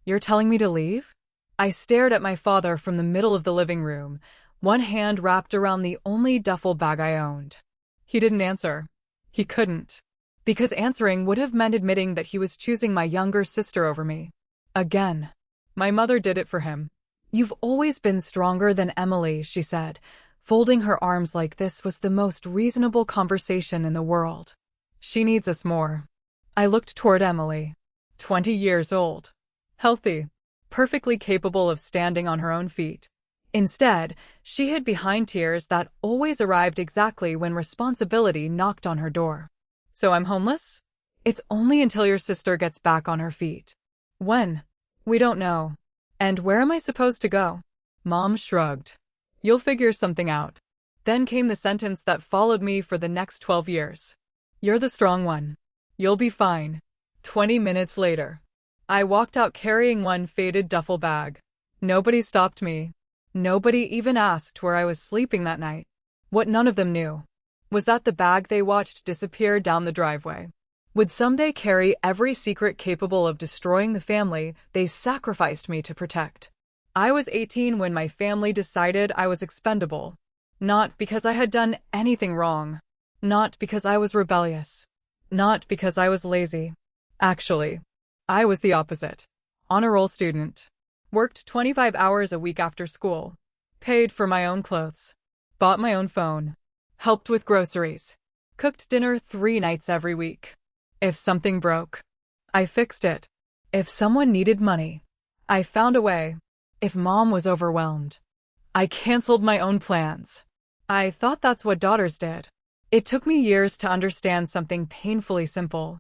You're telling me to leave? I stared at my father from the middle of the living room, one hand wrapped around the only duffel bag I owned. He didn't answer. He couldn't. Because answering would have meant admitting that he was choosing my younger sister over me. Again. My mother did it for him. You've always been stronger than Emily, she said. Folding her arms like this was the most reasonable conversation in the world. She needs us more. I looked toward Emily. 20 years old. Healthy. Perfectly capable of standing on her own feet. Instead, she hid behind tears that always arrived exactly when responsibility knocked on her door. So I'm homeless? It's only until your sister gets back on her feet. When? We don't know. And where am I supposed to go? Mom shrugged. You'll figure something out. Then came the sentence that followed me for the next 12 years. You're the strong one. You'll be fine. 20 minutes later. I walked out carrying one faded duffel bag. Nobody stopped me. Nobody even asked where I was sleeping that night. What none of them knew was that the bag they watched disappear down the driveway would someday carry every secret capable of destroying the family they sacrificed me to protect. I was 18 when my family decided I was expendable. Not because I had done anything wrong. Not because I was rebellious. Not because I was lazy. Actually, I was the opposite. Honor roll student. Worked 25 hours a week after school. Paid for my own clothes. Bought my own phone. Helped with groceries. Cooked dinner 3 nights every week. If something broke, I fixed it. If someone needed money, I found a way. If mom was overwhelmed, I canceled my own plans. I thought that's what daughters did. It took me years to understand something painfully simple.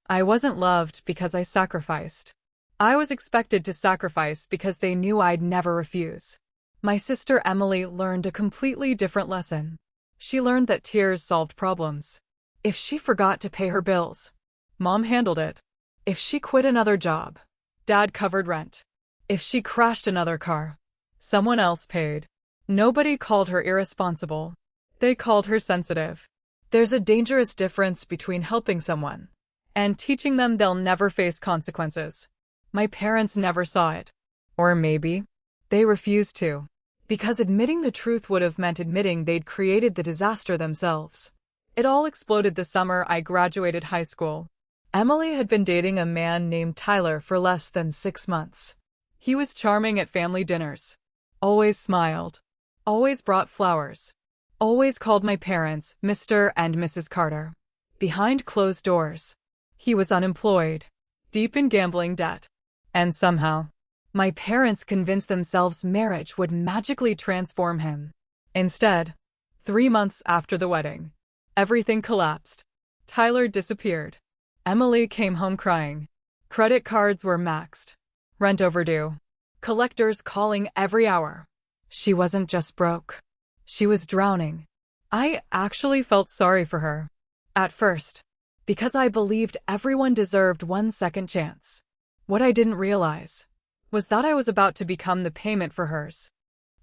I wasn't loved because I sacrificed. I was expected to sacrifice because they knew I'd never refuse. My sister Emily learned a completely different lesson. She learned that tears solved problems. If she forgot to pay her bills, mom handled it. If she quit another job, dad covered rent. If she crashed another car, someone else paid. Nobody called her irresponsible. They called her sensitive. There's a dangerous difference between helping someone and teaching them they'll never face consequences. My parents never saw it. Or maybe they refused to. Because admitting the truth would have meant admitting they'd created the disaster themselves. It all exploded the summer I graduated high school. Emily had been dating a man named Tyler for less than 6 months. He was charming at family dinners. Always smiled. Always brought flowers. Always called my parents Mr. and Mrs. Carter. Behind closed doors, he was unemployed, deep in gambling debt. And somehow, my parents convinced themselves marriage would magically transform him. Instead, 3 months after the wedding, everything collapsed. Tyler disappeared. Emily came home crying. Credit cards were maxed. Rent overdue. Collectors calling every hour. She wasn't just broke. She was drowning. I actually felt sorry for her. At first. Because I believed everyone deserved one second chance. What I didn't realize was that I was about to become the payment for hers.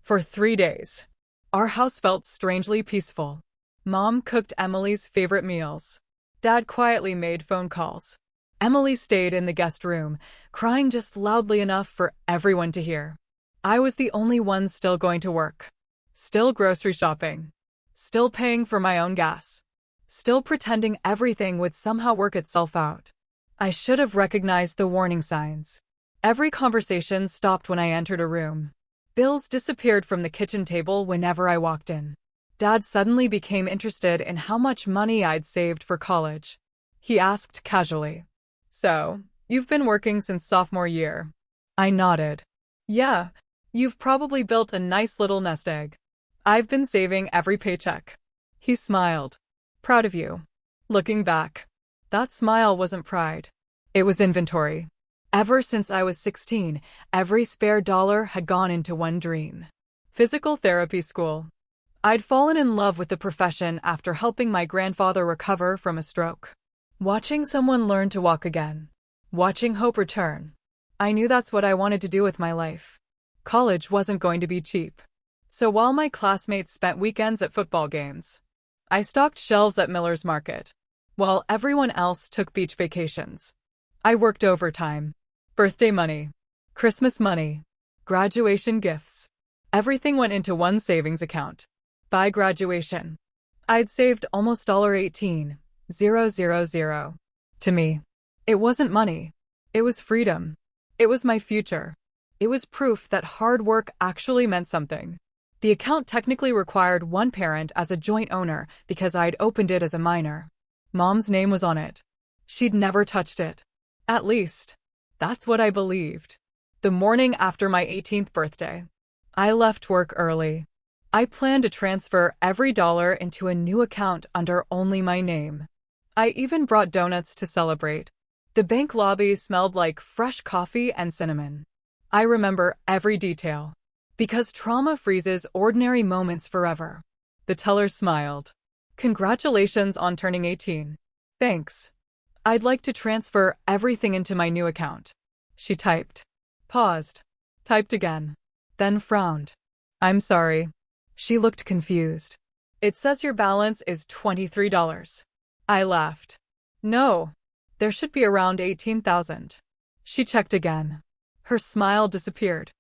For 3 days, our house felt strangely peaceful. Mom cooked Emily's favorite meals. Dad quietly made phone calls. Emily stayed in the guest room, crying just loudly enough for everyone to hear. I was the only one still going to work. Still grocery shopping. Still paying for my own gas. Still pretending everything would somehow work itself out. I should have recognized the warning signs. Every conversation stopped when I entered a room. Bills disappeared from the kitchen table whenever I walked in. Dad suddenly became interested in how much money I'd saved for college. He asked casually, "So, you've been working since sophomore year?" I nodded. "Yeah, you've probably built a nice little nest egg. I've been saving every paycheck." He smiled. "Proud of you." Looking back, that smile wasn't pride. It was inventory. Ever since I was 16, every spare dollar had gone into one dream. Physical therapy school. I'd fallen in love with the profession after helping my grandfather recover from a stroke. Watching someone learn to walk again. Watching hope return. I knew that's what I wanted to do with my life. College wasn't going to be cheap. So while my classmates spent weekends at football games, I stocked shelves at Miller's Market. While everyone else took beach vacations, I worked overtime. Birthday money. Christmas money. Graduation gifts. Everything went into one savings account. By graduation, I'd saved almost $18,000. To me, it wasn't money. It was freedom. It was my future. It was proof that hard work actually meant something. The account technically required one parent as a joint owner because I'd opened it as a minor. Mom's name was on it. She'd never touched it. At least, that's what I believed. The morning after my 18th birthday, I left work early. I planned to transfer every dollar into a new account under only my name. I even brought donuts to celebrate. The bank lobby smelled like fresh coffee and cinnamon. I remember every detail. Because trauma freezes ordinary moments forever. The teller smiled. Congratulations on turning 18. Thanks. I'd like to transfer everything into my new account. She typed. Paused. Typed again. Then frowned. I'm sorry. She looked confused. It says your balance is $23. I laughed. No. There should be around 18,000. She checked again. Her smile disappeared.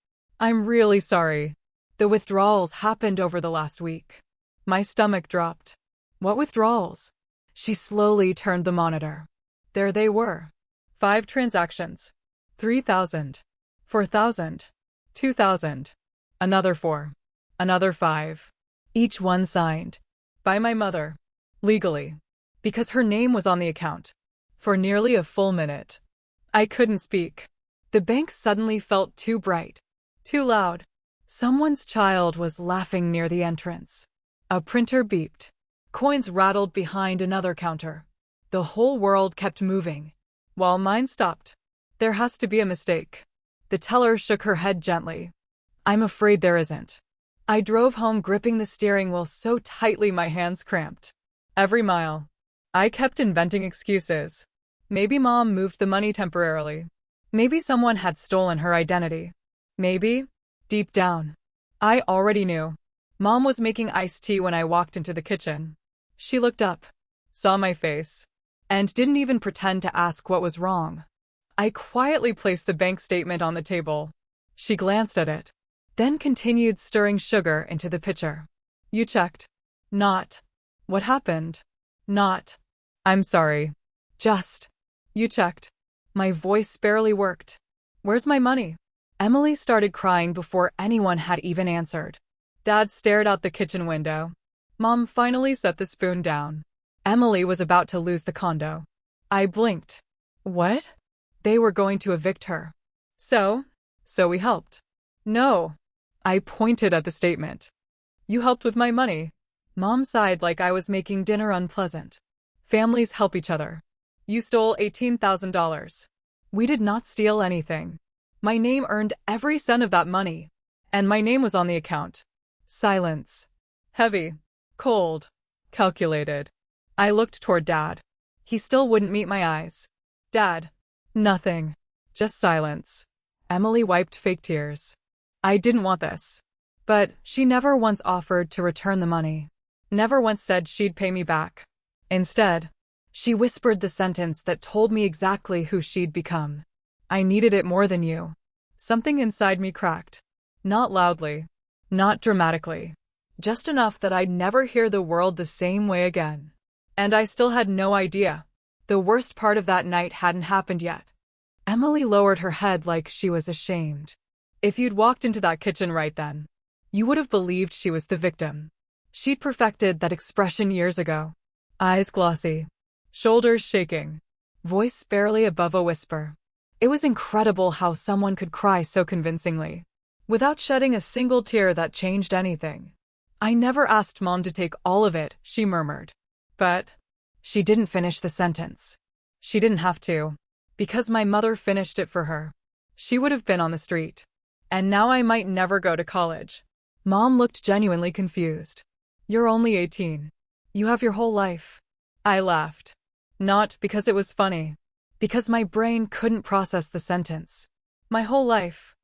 I'm really sorry. The withdrawals happened over the last week. My stomach dropped. What withdrawals? She slowly turned the monitor. There they were. 5 transactions. 3,000. 4,000. 2,000. Another 4. Another 5. Each one signed. By my mother. Legally. Because her name was on the account. For nearly a full minute. I couldn't speak. The bank suddenly felt too bright. Too loud. Someone's child was laughing near the entrance. A printer beeped. Coins rattled behind another counter. The whole world kept moving, while mine stopped. There has to be a mistake. The teller shook her head gently. I'm afraid there isn't. I drove home gripping the steering wheel so tightly my hands cramped. Every mile, I kept inventing excuses. Maybe Mom moved the money temporarily. Maybe someone had stolen her identity. Maybe, deep down, I already knew. Mom was making iced tea when I walked into the kitchen. She looked up, saw my face, and didn't even pretend to ask what was wrong. I quietly placed the bank statement on the table. She glanced at it, then continued stirring sugar into the pitcher. You checked. Not. What happened? Not. I'm sorry. Just. You checked. My voice barely worked. Where's my money? Emily started crying before anyone had even answered. Dad stared out the kitchen window. Mom finally set the spoon down. Emily was about to lose the condo. I blinked. What? They were going to evict her. So we helped. No. I pointed at the statement. You helped with my money. Mom sighed like I was making dinner unpleasant. Families help each other. You stole $18,000. We did not steal anything. My name earned every cent of that money. And my name was on the account. Silence. Heavy. Cold. Calculated. I looked toward Dad. He still wouldn't meet my eyes. Dad. Nothing. Just silence. Emily wiped fake tears. I didn't want this. But she never once offered to return the money. Never once said she'd pay me back. Instead, she whispered the sentence that told me exactly who she'd become. I needed it more than you. Something inside me cracked. Not loudly. Not dramatically. Just enough that I'd never hear the world the same way again. And I still had no idea. The worst part of that night hadn't happened yet. Emily lowered her head like she was ashamed. If you'd walked into that kitchen right then, you would have believed she was the victim. She'd perfected that expression years ago. Eyes glossy. Shoulders shaking. Voice barely above a whisper. It was incredible how someone could cry so convincingly, without shedding a single tear that changed anything. I never asked Mom to take all of it, she murmured. But she didn't finish the sentence. She didn't have to. Because my mother finished it for her. She would have been on the street. And now I might never go to college. Mom looked genuinely confused. You're only 18. You have your whole life. I laughed. Not because it was funny. Because my brain couldn't process the sentence. My whole life.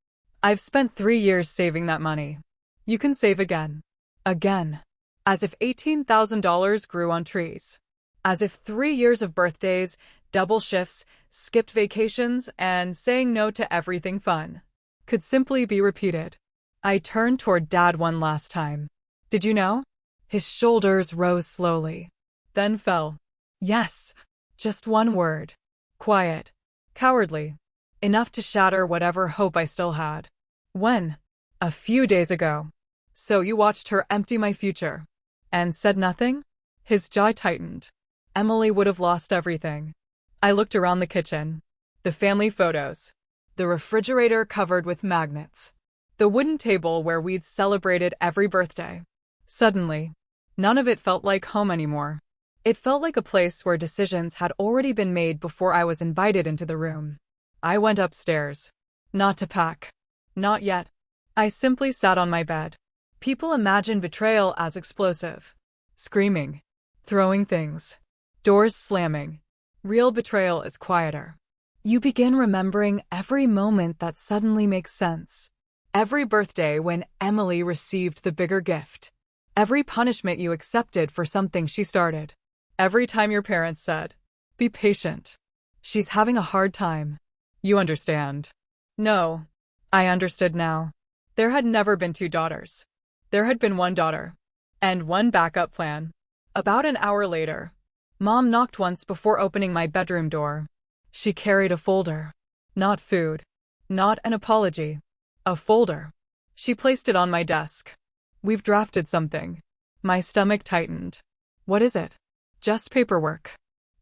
I've spent 3 years saving that money. You can save again. Again. As if $18,000 grew on trees. As if 3 years of birthdays, double shifts, skipped vacations, and saying no to everything fun could simply be repeated. I turned toward Dad one last time. Did you know? His shoulders rose slowly, then fell. Yes, just one word. Quiet. Cowardly. Enough to shatter whatever hope I still had. When? A few days ago. So you watched her empty my future. And said nothing? His jaw tightened. Emily would have lost everything. I looked around the kitchen. The family photos. The refrigerator covered with magnets. The wooden table where we'd celebrated every birthday. Suddenly, none of it felt like home anymore. It felt like a place where decisions had already been made before I was invited into the room. I went upstairs. Not to pack. Not yet. I simply sat on my bed. People imagine betrayal as explosive. Screaming. Throwing things. Doors slamming. Real betrayal is quieter. You begin remembering every moment that suddenly makes sense. Every birthday when Emily received the bigger gift. Every punishment you accepted for something she started. Every time your parents said, "Be patient. She's having a hard time." You understand. No. I understood now. There had never been two daughters. There had been one daughter. And one backup plan. About an hour later, Mom knocked once before opening my bedroom door. She carried a folder. Not food. Not an apology. A folder. She placed it on my desk. "We've drafted something." My stomach tightened. "What is it?" "Just paperwork."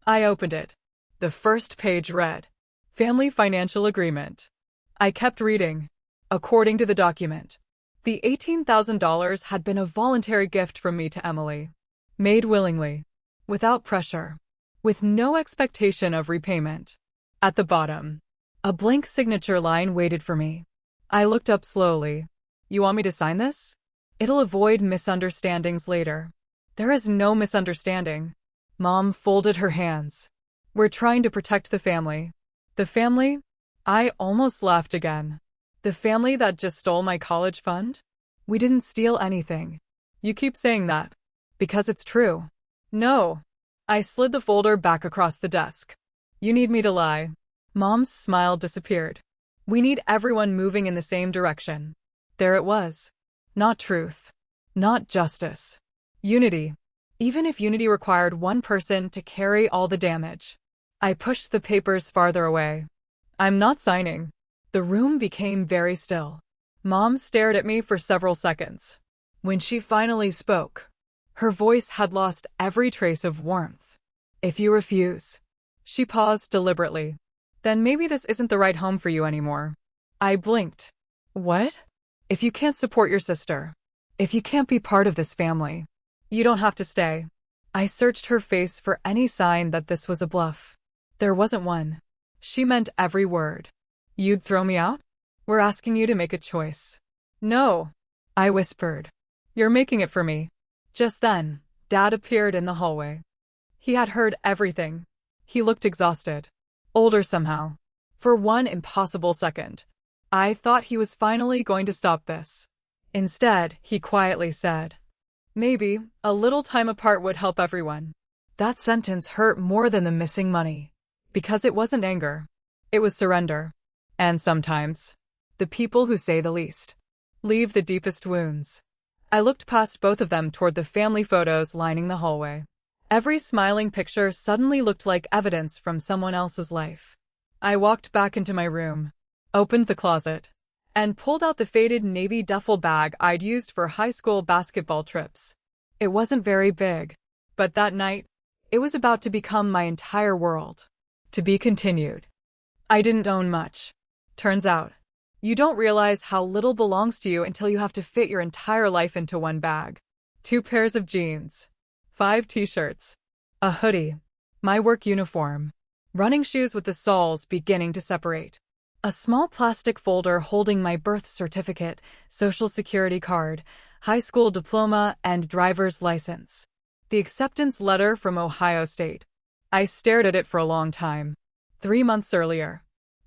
I opened it. The first page read, "Family Financial Agreement." I kept reading. According to the document, the $18,000 had been a voluntary gift from me to Emily. Made willingly. Without pressure. With no expectation of repayment. At the bottom, a blank signature line waited for me. I looked up slowly. "You want me to sign this? It'll avoid misunderstandings later." "There is no misunderstanding." Mom folded her hands. "We're trying to protect the family." "The family?" I almost laughed again. "The family that just stole my college fund?" "We didn't steal anything." "You keep saying that." "Because it's true." "No." I slid the folder back across the desk. "You need me to lie." Mom's smile disappeared. "We need everyone moving in the same direction." There it was. Not truth. Not justice. Unity. Even if unity required one person to carry all the damage. I pushed the papers farther away. "I'm not signing." The room became very still. Mom stared at me for several seconds. When she finally spoke, her voice had lost every trace of warmth. "If you refuse." She paused deliberately. "Then maybe this isn't the right home for you anymore." I blinked. "What?" "If you can't support your sister. If you can't be part of this family. You don't have to stay." I searched her face for any sign that this was a bluff. There wasn't one. She meant every word. "You'd throw me out?" "We're asking you to make a choice." "No." I whispered. "You're making it for me." Just then, Dad appeared in the hallway. He had heard everything. He looked exhausted. Older somehow. For one impossible second, I thought he was finally going to stop this. Instead, he quietly said, "Maybe a little time apart would help everyone." That sentence hurt more than the missing money. Because it wasn't anger. It was surrender. And sometimes, the people who say the least leave the deepest wounds. I looked past both of them toward the family photos lining the hallway. Every smiling picture suddenly looked like evidence from someone else's life. I walked back into my room, opened the closet, and pulled out the faded navy duffel bag I'd used for high school basketball trips. It wasn't very big, but that night, it was about to become my entire world. To be continued. I didn't own much. Turns out, you don't realize how little belongs to you until you have to fit your entire life into one bag. 2 pairs of jeans. 5 t-shirts. A hoodie. My work uniform. Running shoes with the soles beginning to separate. A small plastic folder holding my birth certificate, social security card, high school diploma, and driver's license. The acceptance letter from Ohio State. I stared at it for a long time. 3 months earlier,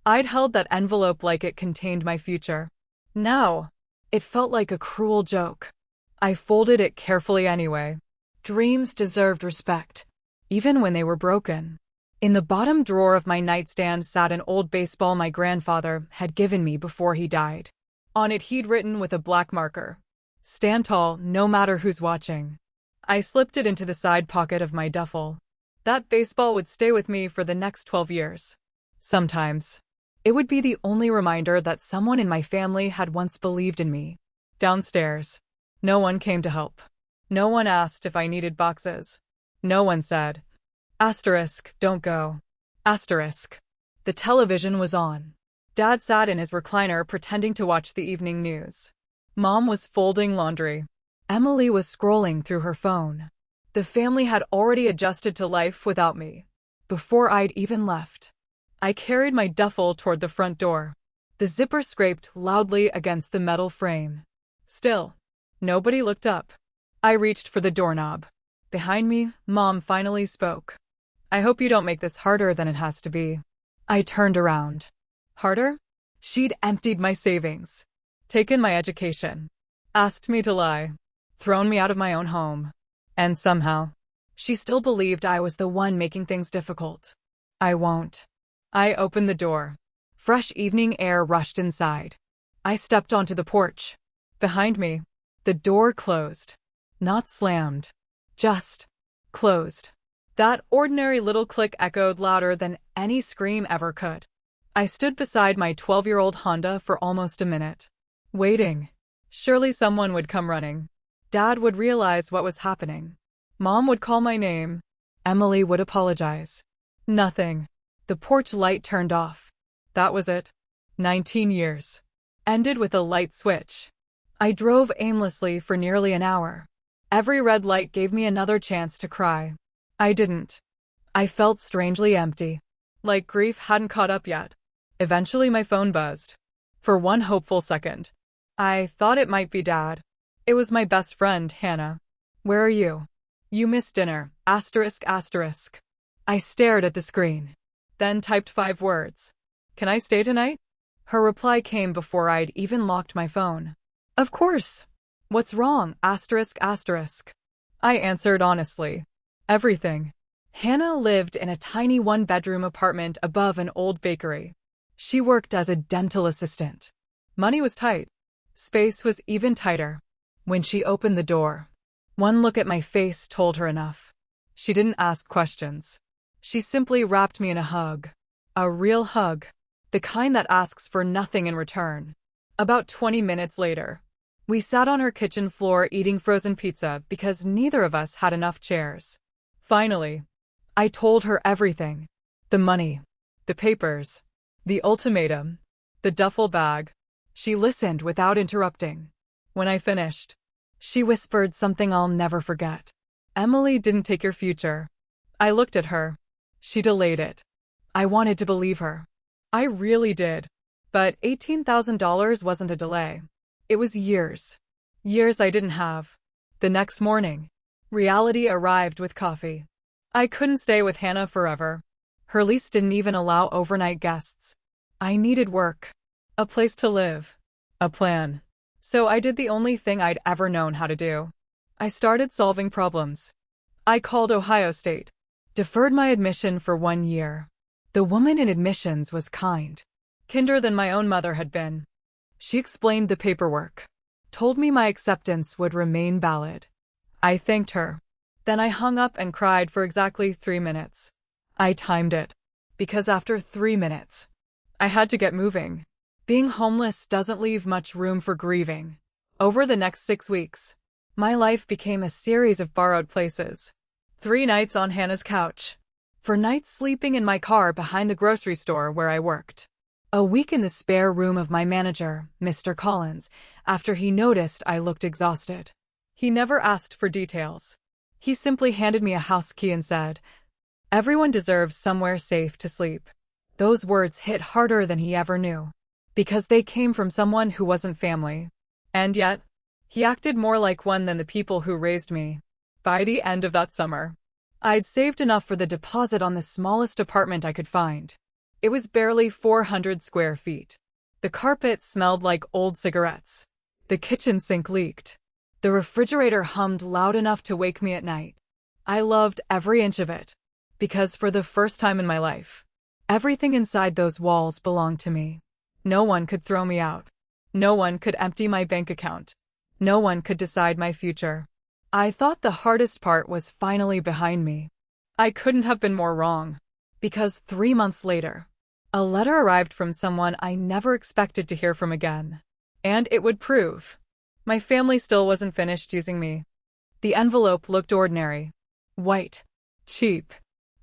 I'd held that envelope like it contained my future. Now, it felt like a cruel joke. I folded it carefully anyway. Dreams deserved respect, even when they were broken. In the bottom drawer of my nightstand sat an old baseball my grandfather had given me before he died. On it he'd written with a black marker, "Stand tall, no matter who's watching." I slipped it into the side pocket of my duffel. That baseball would stay with me for the next 12 years. Sometimes. It would be the only reminder that someone in my family had once believed in me. Downstairs. No one came to help. No one asked if I needed boxes. No one said, "Don't go." The television was on. Dad sat in his recliner pretending to watch the evening news. Mom was folding laundry. Emily was scrolling through her phone. The family had already adjusted to life without me. Before I'd even left, I carried my duffel toward the front door. The zipper scraped loudly against the metal frame. Still, nobody looked up. I reached for the doorknob. Behind me, Mom finally spoke. "I hope you don't make this harder than it has to be." I turned around. Harder? She'd emptied my savings, taken my education, asked me to lie, thrown me out of my own home. And somehow, she still believed I was the one making things difficult. I won't. I opened the door. Fresh evening air rushed inside. I stepped onto the porch. Behind me, the door closed. Not slammed. Just closed. That ordinary little click echoed louder than any scream ever could. I stood beside my 12-year-old Honda for almost a minute, waiting. Surely someone would come running. Dad would realize what was happening. Mom would call my name. Emily would apologize. Nothing. The porch light turned off. That was it. 19 years. Ended with a light switch. I drove aimlessly for nearly an hour. Every red light gave me another chance to cry. I didn't. I felt strangely empty. Like grief hadn't caught up yet. Eventually my phone buzzed. For one hopeful second, I thought it might be Dad. It was my best friend, Hannah. "Where are you?" "You missed dinner, ****. I stared at the screen, then typed 5 words. "Can I stay tonight?" Her reply came before I'd even locked my phone. "Of course. What's wrong, ****? I answered honestly. Everything. Hannah lived in a tiny 1-bedroom apartment above an old bakery. She worked as a dental assistant. Money was tight. Space was even tighter. When she opened the door, one look at my face told her enough. She didn't ask questions. She simply wrapped me in a hug. A real hug. The kind that asks for nothing in return. About 20 minutes later, we sat on her kitchen floor eating frozen pizza because neither of us had enough chairs. Finally, I told her everything. The money, the papers, the ultimatum, the duffel bag. She listened without interrupting. When I finished, she whispered something I'll never forget. "Emily didn't take your future." I looked at her. She delayed it. I wanted to believe her. I really did. But $18,000 wasn't a delay. It was years. Years I didn't have. The next morning, reality arrived with coffee. I couldn't stay with Hannah forever. Her lease didn't even allow overnight guests. I needed work. A place to live. A plan. So I did the only thing I'd ever known how to do. I started solving problems. I called Ohio State. Deferred my admission for 1 year. The woman in admissions was kind. Kinder than my own mother had been. She explained the paperwork. Told me my acceptance would remain valid. I thanked her. Then I hung up and cried for exactly 3 minutes. I timed it. Because after 3 minutes, I had to get moving. Being homeless doesn't leave much room for grieving. Over the next 6 weeks, my life became a series of borrowed places. 3 nights on Hannah's couch. 4 nights sleeping in my car behind the grocery store where I worked. A week in the spare room of my manager, Mr. Collins, after he noticed I looked exhausted. He never asked for details. He simply handed me a house key and said, "Everyone deserves somewhere safe to sleep." Those words hit harder than he ever knew, because they came from someone who wasn't family. And yet, he acted more like one than the people who raised me. By the end of that summer, I'd saved enough for the deposit on the smallest apartment I could find. It was barely 400 square feet. The carpet smelled like old cigarettes. The kitchen sink leaked. The refrigerator hummed loud enough to wake me at night. I loved every inch of it. Because for the first time in my life, everything inside those walls belonged to me. No one could throw me out. No one could empty my bank account. No one could decide my future. I thought the hardest part was finally behind me. I couldn't have been more wrong. Because 3 months later, a letter arrived from someone I never expected to hear from again. And it would prove my family still wasn't finished using me. The envelope looked ordinary. White. Cheap.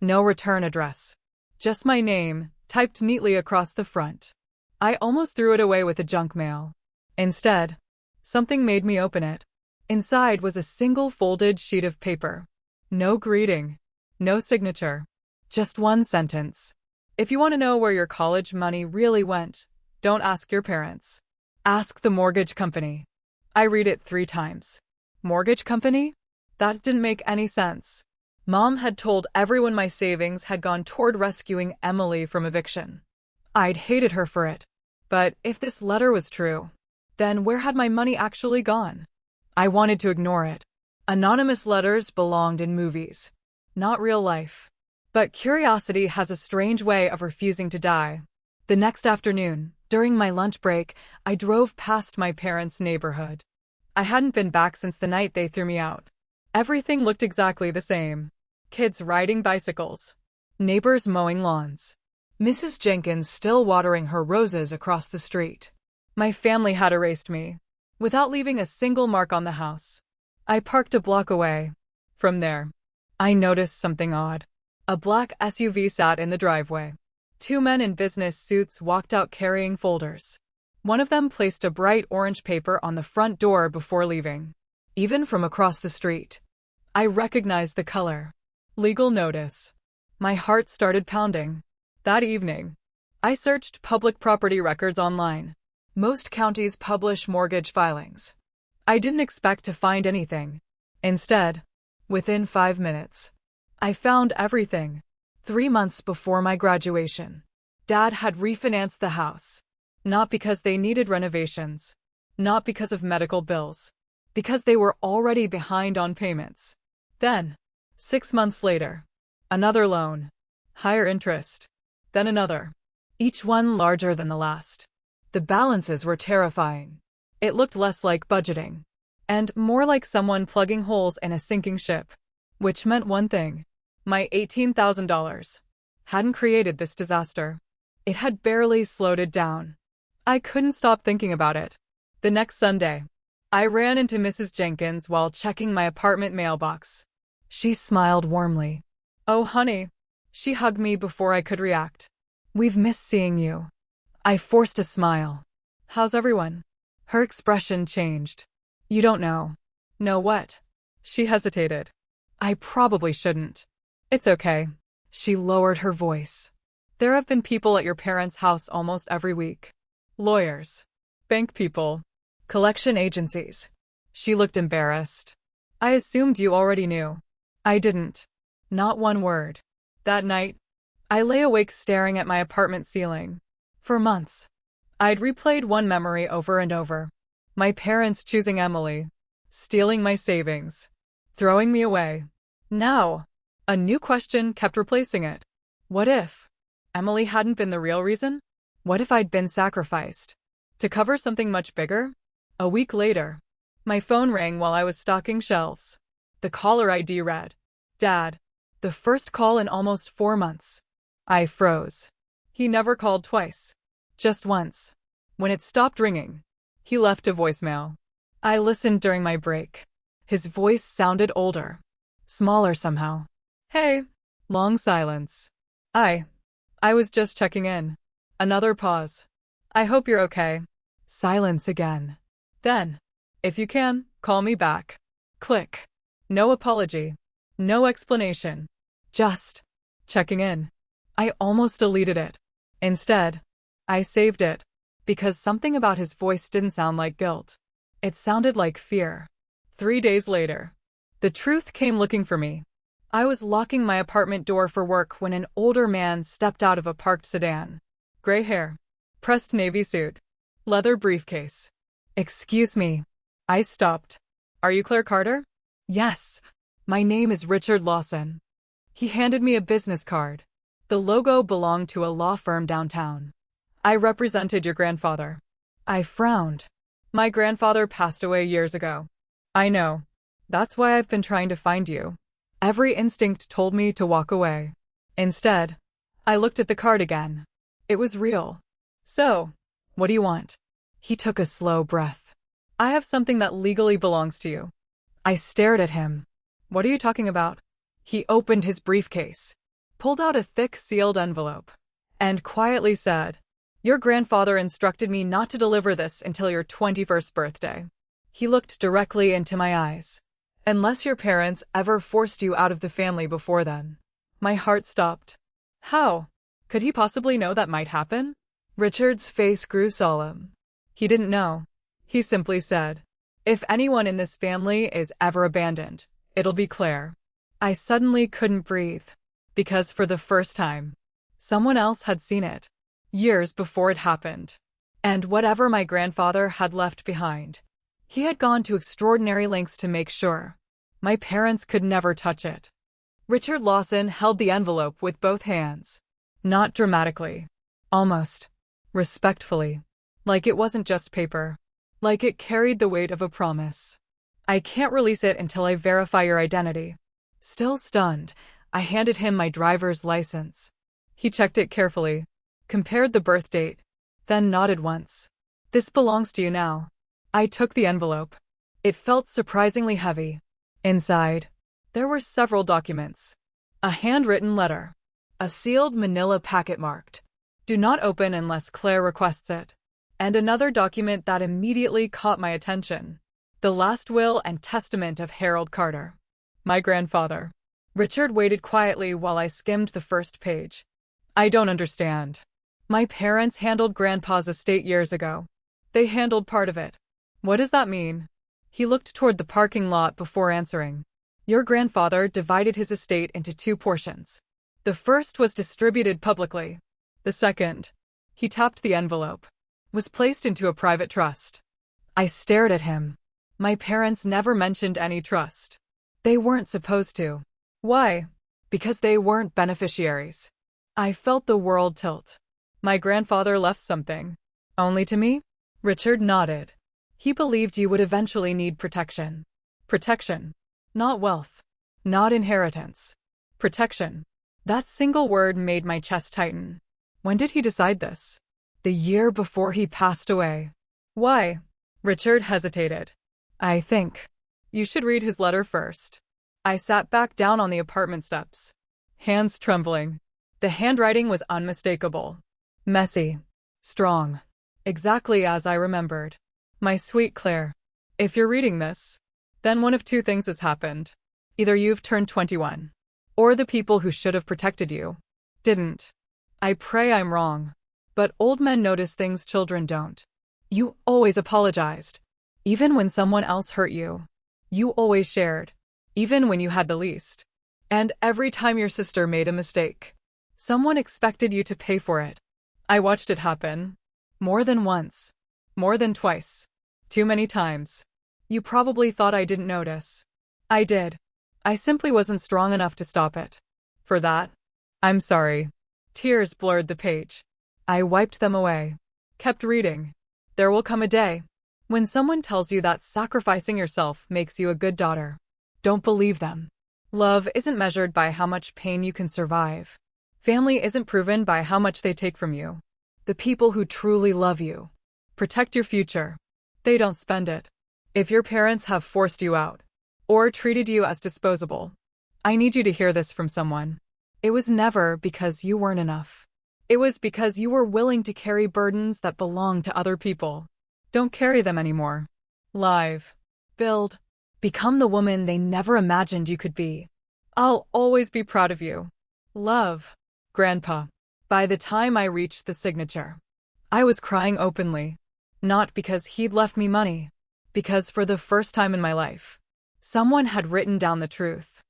No return address. Just my name, typed neatly across the front. I almost threw it away with the junk mail. Instead, something made me open it. Inside was a single folded sheet of paper. No greeting. No signature. Just one sentence. If you want to know where your college money really went, don't ask your parents. Ask the mortgage company. I read it 3 times. Mortgage company? That didn't make any sense. Mom had told everyone my savings had gone toward rescuing Emily from eviction. I'd hated her for it. But if this letter was true, then where had my money actually gone? I wanted to ignore it. Anonymous letters belonged in movies, not real life. But curiosity has a strange way of refusing to die. The next afternoon, during my lunch break, I drove past my parents' neighborhood. I hadn't been back since the night they threw me out. Everything looked exactly the same. Kids riding bicycles. Neighbors mowing lawns. Mrs. Jenkins still watering her roses across the street. My family had erased me, without leaving a single mark on the house. I parked a block away. From there, I noticed something odd. A black SUV sat in the driveway. 2 men in business suits walked out carrying folders. One of them placed a bright orange paper on the front door before leaving. Even from across the street, I recognized the color. Legal notice. My heart started pounding. That evening, I searched public property records online. Most counties publish mortgage filings. I didn't expect to find anything. Instead, within 5 minutes, I found everything. 3 months before my graduation, Dad had refinanced the house. Not because they needed renovations. Not because of medical bills. Because they were already behind on payments. Then, 6 months later, another loan. Higher interest. Then another. Each one larger than the last. The balances were terrifying. It looked less like budgeting, and more like someone plugging holes in a sinking ship. Which meant one thing. My $18,000 hadn't created this disaster. It had barely slowed it down. I couldn't stop thinking about it. The next Sunday, I ran into Mrs. Jenkins while checking my apartment mailbox. She smiled warmly. "Oh, honey." She hugged me before I could react. "We've missed seeing you." I forced a smile. "How's everyone?" Her expression changed. "You don't know." "Know what?" She hesitated. "I probably shouldn't." "It's okay." She lowered her voice. "There have been people at your parents' house almost every week. Lawyers. Bank people. Collection agencies." She looked embarrassed. "I assumed you already knew." I didn't. Not one word. That night, I lay awake staring at my apartment ceiling. For months, I'd replayed one memory over and over. My parents choosing Emily. Stealing my savings. Throwing me away. Now, a new question kept replacing it. What if Emily hadn't been the real reason? What if I'd been sacrificed to cover something much bigger? A week later, my phone rang while I was stocking shelves. The caller ID read, "Dad." The first call in almost 4 months. I froze. He never called twice. Just once. When it stopped ringing, he left a voicemail. I listened during my break. His voice sounded older. Smaller somehow. "Hey." Long silence. I was just checking in." Another pause. "I hope you're okay." Silence again. Then, "If you can, call me back." Click. No apology. No explanation. Just checking in. I almost deleted it. Instead, I saved it. Because something about his voice didn't sound like guilt. It sounded like fear. 3 days later, the truth came looking for me. I was locking my apartment door for work when an older man stepped out of a parked sedan. Gray hair. Pressed navy suit. Leather briefcase. "Excuse me." I stopped. "Are you Claire Carter?" "Yes. My name is Richard Lawson." He handed me a business card. The logo belonged to a law firm downtown. I represented your grandfather. I frowned. My grandfather passed away years ago. I know. That's why I've been trying to find you. Every instinct told me to walk away. Instead, I looked at the card again. It was real. So, what do you want? He took a slow breath. I have something that legally belongs to you. I stared at him. What are you talking about? He opened his briefcase, pulled out a thick sealed envelope, and quietly said, "Your grandfather instructed me not to deliver this until your 21st birthday." He looked directly into my eyes. "Unless your parents ever forced you out of the family before then." My heart stopped. How could he possibly know that might happen? Richard's face grew solemn. He didn't know. He simply said, "If anyone in this family is ever abandoned, it'll be Claire." I suddenly couldn't breathe, because for the first time, someone else had seen it, years before it happened. And whatever my grandfather had left behind, he had gone to extraordinary lengths to make sure my parents could never touch it. Richard Lawson held the envelope with both hands, not dramatically, almost respectfully, like it wasn't just paper, like it carried the weight of a promise. "I can't release it until I verify your identity." Still stunned, I handed him my driver's license. He checked it carefully, compared the birth date, then nodded once. "This belongs to you now." I took the envelope. It felt surprisingly heavy. Inside, there were several documents. A handwritten letter. A sealed manila packet marked, "Do not open unless Claire requests it." And another document that immediately caught my attention. The last will and testament of Harold Carter, my grandfather. Richard waited quietly while I skimmed the first page. "I don't understand. My parents handled Grandpa's estate years ago. They handled part of it. What does that mean?" He looked toward the parking lot before answering. "Your grandfather divided his estate into two portions. The first was distributed publicly. The second," he tapped the envelope, "was placed into a private trust." I stared at him. My parents never mentioned any trust. They weren't supposed to. Why? Because they weren't beneficiaries. I felt the world tilt. My grandfather left something. Only to me? Richard nodded. He believed you would eventually need protection. Protection. Not wealth. Not inheritance. Protection. That single word made my chest tighten. When did he decide this? The year before he passed away. Why? Richard hesitated. "I think you should read his letter first." I sat back down on the apartment steps, hands trembling. The handwriting was unmistakable. Messy. Strong. Exactly as I remembered. "My sweet Claire, if you're reading this, then one of two things has happened. Either you've turned 21, or the people who should have protected you didn't. I pray I'm wrong, but old men notice things children don't. You always apologized, even when someone else hurt you. You always shared, even when you had the least. And every time your sister made a mistake, someone expected you to pay for it. I watched it happen. More than once. More than twice. Too many times. You probably thought I didn't notice. I did. I simply wasn't strong enough to stop it. For that, I'm sorry." Tears blurred the page. I wiped them away. Kept reading. "There will come a day when someone tells you that sacrificing yourself makes you a good daughter. Don't believe them. Love isn't measured by how much pain you can survive. Family isn't proven by how much they take from you. The people who truly love you protect your future. They don't spend it. If your parents have forced you out, or treated you as disposable, I need you to hear this from someone. It was never because you weren't enough. It was because you were willing to carry burdens that belong to other people. Don't carry them anymore. Live. Build. Become the woman they never imagined you could be. I'll always be proud of you. Love. Grandpa." By the time I reached the signature, I was crying openly. Not because he'd left me money, because for the first time in my life, someone had written down the truth.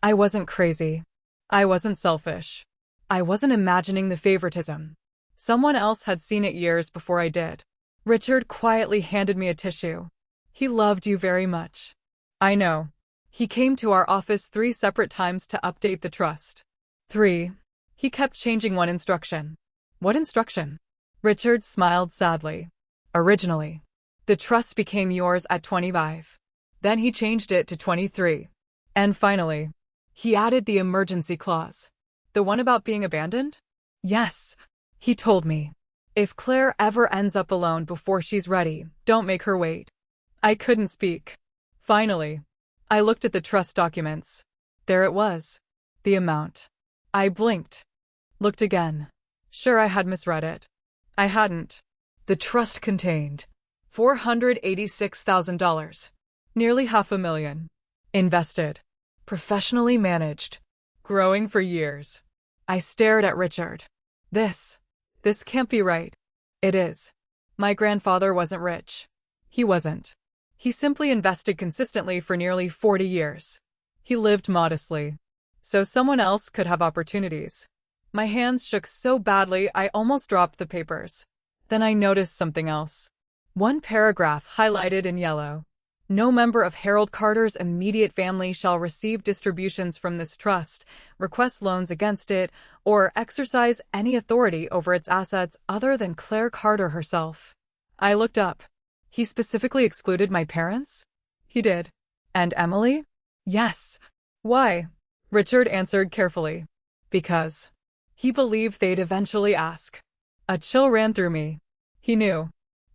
I wasn't crazy. I wasn't selfish. I wasn't imagining the favoritism. Someone else had seen it years before I did. Richard quietly handed me a tissue. "He loved you very much." "I know." He came to our office 3 separate times to update the trust. 3. He kept changing one instruction. What instruction? Richard smiled sadly. Originally, the trust became yours at 25. Then he changed it to 23. And finally, he added the emergency clause. The one about being abandoned? Yes. He told me. If Claire ever ends up alone before she's ready, don't make her wait. I couldn't speak. Finally, I looked at the trust documents. There it was. The amount. I blinked. Looked again. Sure, I had misread it. I hadn't. The trust contained $486,000. Nearly $500,000. Invested. Professionally managed. Growing for years. I stared at Richard. This can't be right. It is. My grandfather wasn't rich. He wasn't. He simply invested consistently for nearly 40 years. He lived modestly, so someone else could have opportunities. My hands shook so badly I almost dropped the papers. Then I noticed something else. One paragraph highlighted in yellow. No member of Harold Carter's immediate family shall receive distributions from this trust, request loans against it, or exercise any authority over its assets other than Claire Carter herself. I looked up. He specifically excluded my parents? He did. And Emily? Yes. Why? Richard answered carefully. Because he believed they'd eventually ask. A chill ran through me. He knew.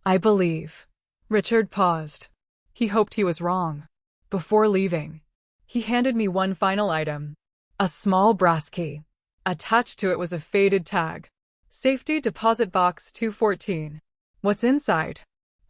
I believe. Richard paused. He hoped he was wrong. Before leaving, he handed me one final item. A small brass key. Attached to it was a faded tag. Safety Deposit Box 214. What's inside?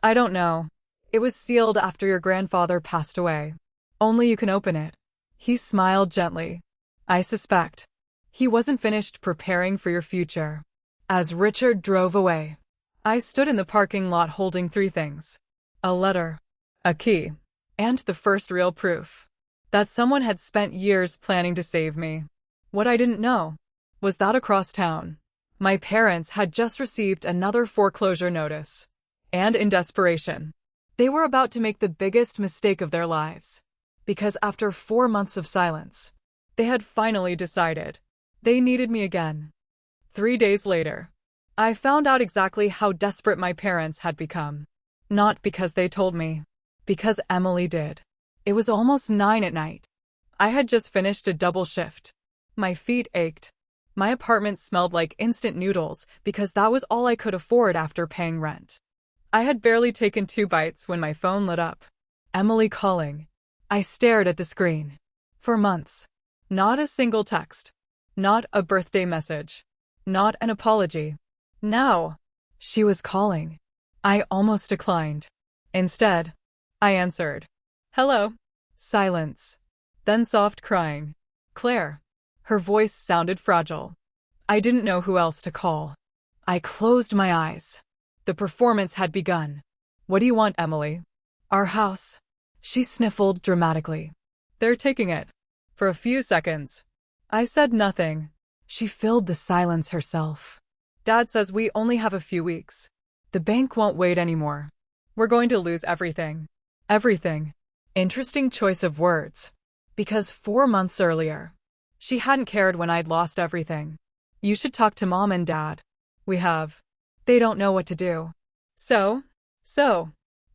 I don't know. It was sealed after your grandfather passed away. Only you can open it. He smiled gently. I suspect he wasn't finished preparing for your future. As Richard drove away, I stood in the parking lot holding 3 things. A letter, a key, and the first real proof that someone had spent years planning to save me. What I didn't know was that across town, my parents had just received another foreclosure notice. And in desperation, they were about to make the biggest mistake of their lives. Because after 4 months of silence, they had finally decided they needed me again. 3 days later, I found out exactly how desperate my parents had become. Not because they told me, because Emily did. It was almost 9 at night. I had just finished a double shift. My feet ached. My apartment smelled like instant noodles because that was all I could afford after paying rent. I had barely taken 2 bites when my phone lit up. Emily calling. I stared at the screen. For months. Not a single text. Not a birthday message. Not an apology. Now, she was calling. I almost declined. Instead, I answered. Hello. Silence. Then soft crying. Claire. Her voice sounded fragile. I didn't know who else to call. I closed my eyes. The performance had begun. What do you want, Emily? Our house. She sniffled dramatically. They're taking it. For a few seconds, I said nothing. She filled the silence herself. Dad says we only have a few weeks. The bank won't wait anymore. We're going to lose everything. Everything. Interesting choice of words. Because 4 months earlier, she hadn't cared when I'd lost everything. You should talk to Mom and Dad. We have. They don't know what to do. So.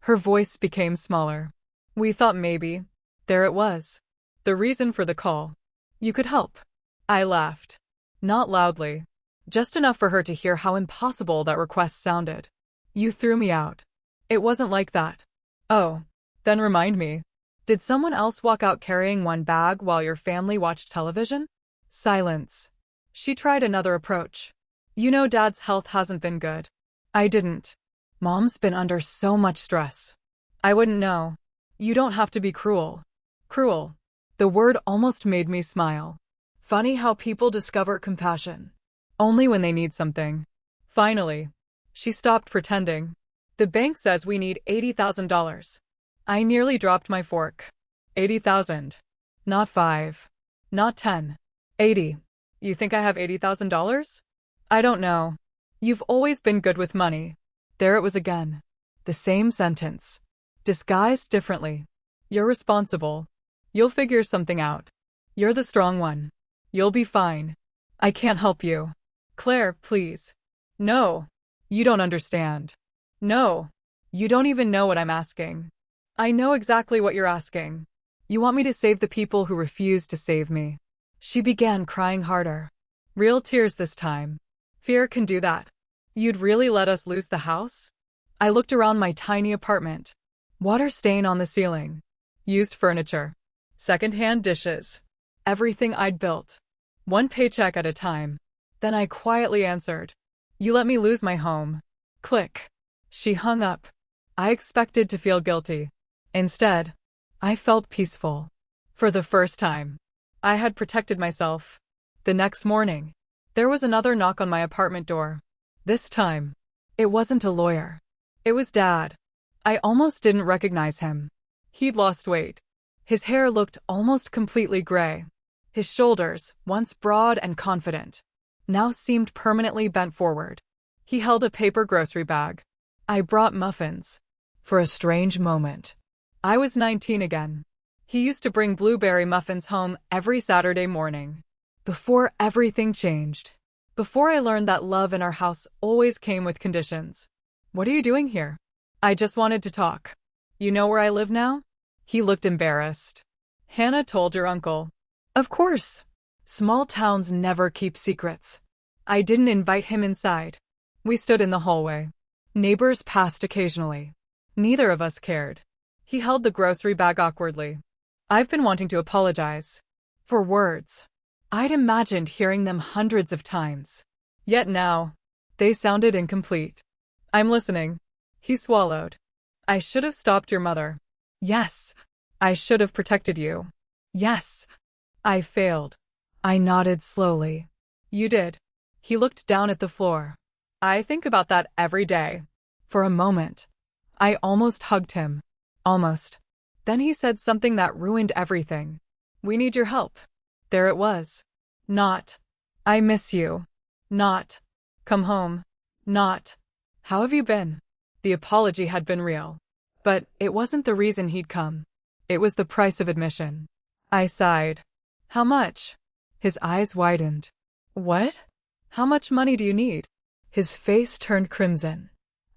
Her voice became smaller. We thought maybe. There it was. The reason for the call. You could help. I laughed. Not loudly. Just enough for her to hear how impossible that request sounded. You threw me out. It wasn't like that. Oh. Then remind me. Did someone else walk out carrying one bag while your family watched television? Silence. She tried another approach. You know Dad's health hasn't been good. I didn't. Mom's been under so much stress. I wouldn't know. You don't have to be cruel. Cruel. The word almost made me smile. Funny how people discover compassion. Only when they need something. Finally, she stopped pretending. The bank says we need $80,000. I nearly dropped my fork. 80,000. Not 5. Not 10. 80. You think I have $80,000? I don't know. You've always been good with money. There it was again. The same sentence. Disguised differently. You're responsible. You'll figure something out. You're the strong one. You'll be fine. I can't help you. Claire, please. No. You don't understand. No. You don't even know what I'm asking. I know exactly what you're asking. You want me to save the people who refuse to save me. She began crying harder. Real tears this time. Fear can do that. You'd really let us lose the house? I looked around my tiny apartment. Water stain on the ceiling. Used furniture. Second-hand dishes. Everything I'd built. One paycheck at a time. Then I quietly answered. You let me lose my home. Click. She hung up. I expected to feel guilty. Instead, I felt peaceful. For the first time. I had protected myself. The next morning, there was another knock on my apartment door. This time, it wasn't a lawyer. It was Dad. I almost didn't recognize him. He'd lost weight. His hair looked almost completely gray. His shoulders, once broad and confident, now seemed permanently bent forward. He held a paper grocery bag. I brought muffins. For a strange moment, I was 19 again. He used to bring blueberry muffins home every Saturday morning. Before everything changed. Before I learned that love in our house always came with conditions. What are you doing here? I just wanted to talk. You know where I live now? He looked embarrassed. Hannah told your uncle. Of course. Small towns never keep secrets. I didn't invite him inside. We stood in the hallway. Neighbors passed occasionally. Neither of us cared. He held the grocery bag awkwardly. I've been wanting to apologize. For words. I'd imagined hearing them hundreds of times. Yet now, they sounded incomplete. I'm listening. He swallowed. I should have stopped your mother. Yes. I should have protected you. Yes. I failed. I nodded slowly. You did. He looked down at the floor. I think about that every day. For a moment, I almost hugged him. Almost. Then he said something that ruined everything. We need your help. There it was. Not. I miss you. Not. Come home. Not. How have you been? The apology had been real. But it wasn't the reason he'd come. It was the price of admission. I sighed. How much? His eyes widened. What? How much money do you need? His face turned crimson.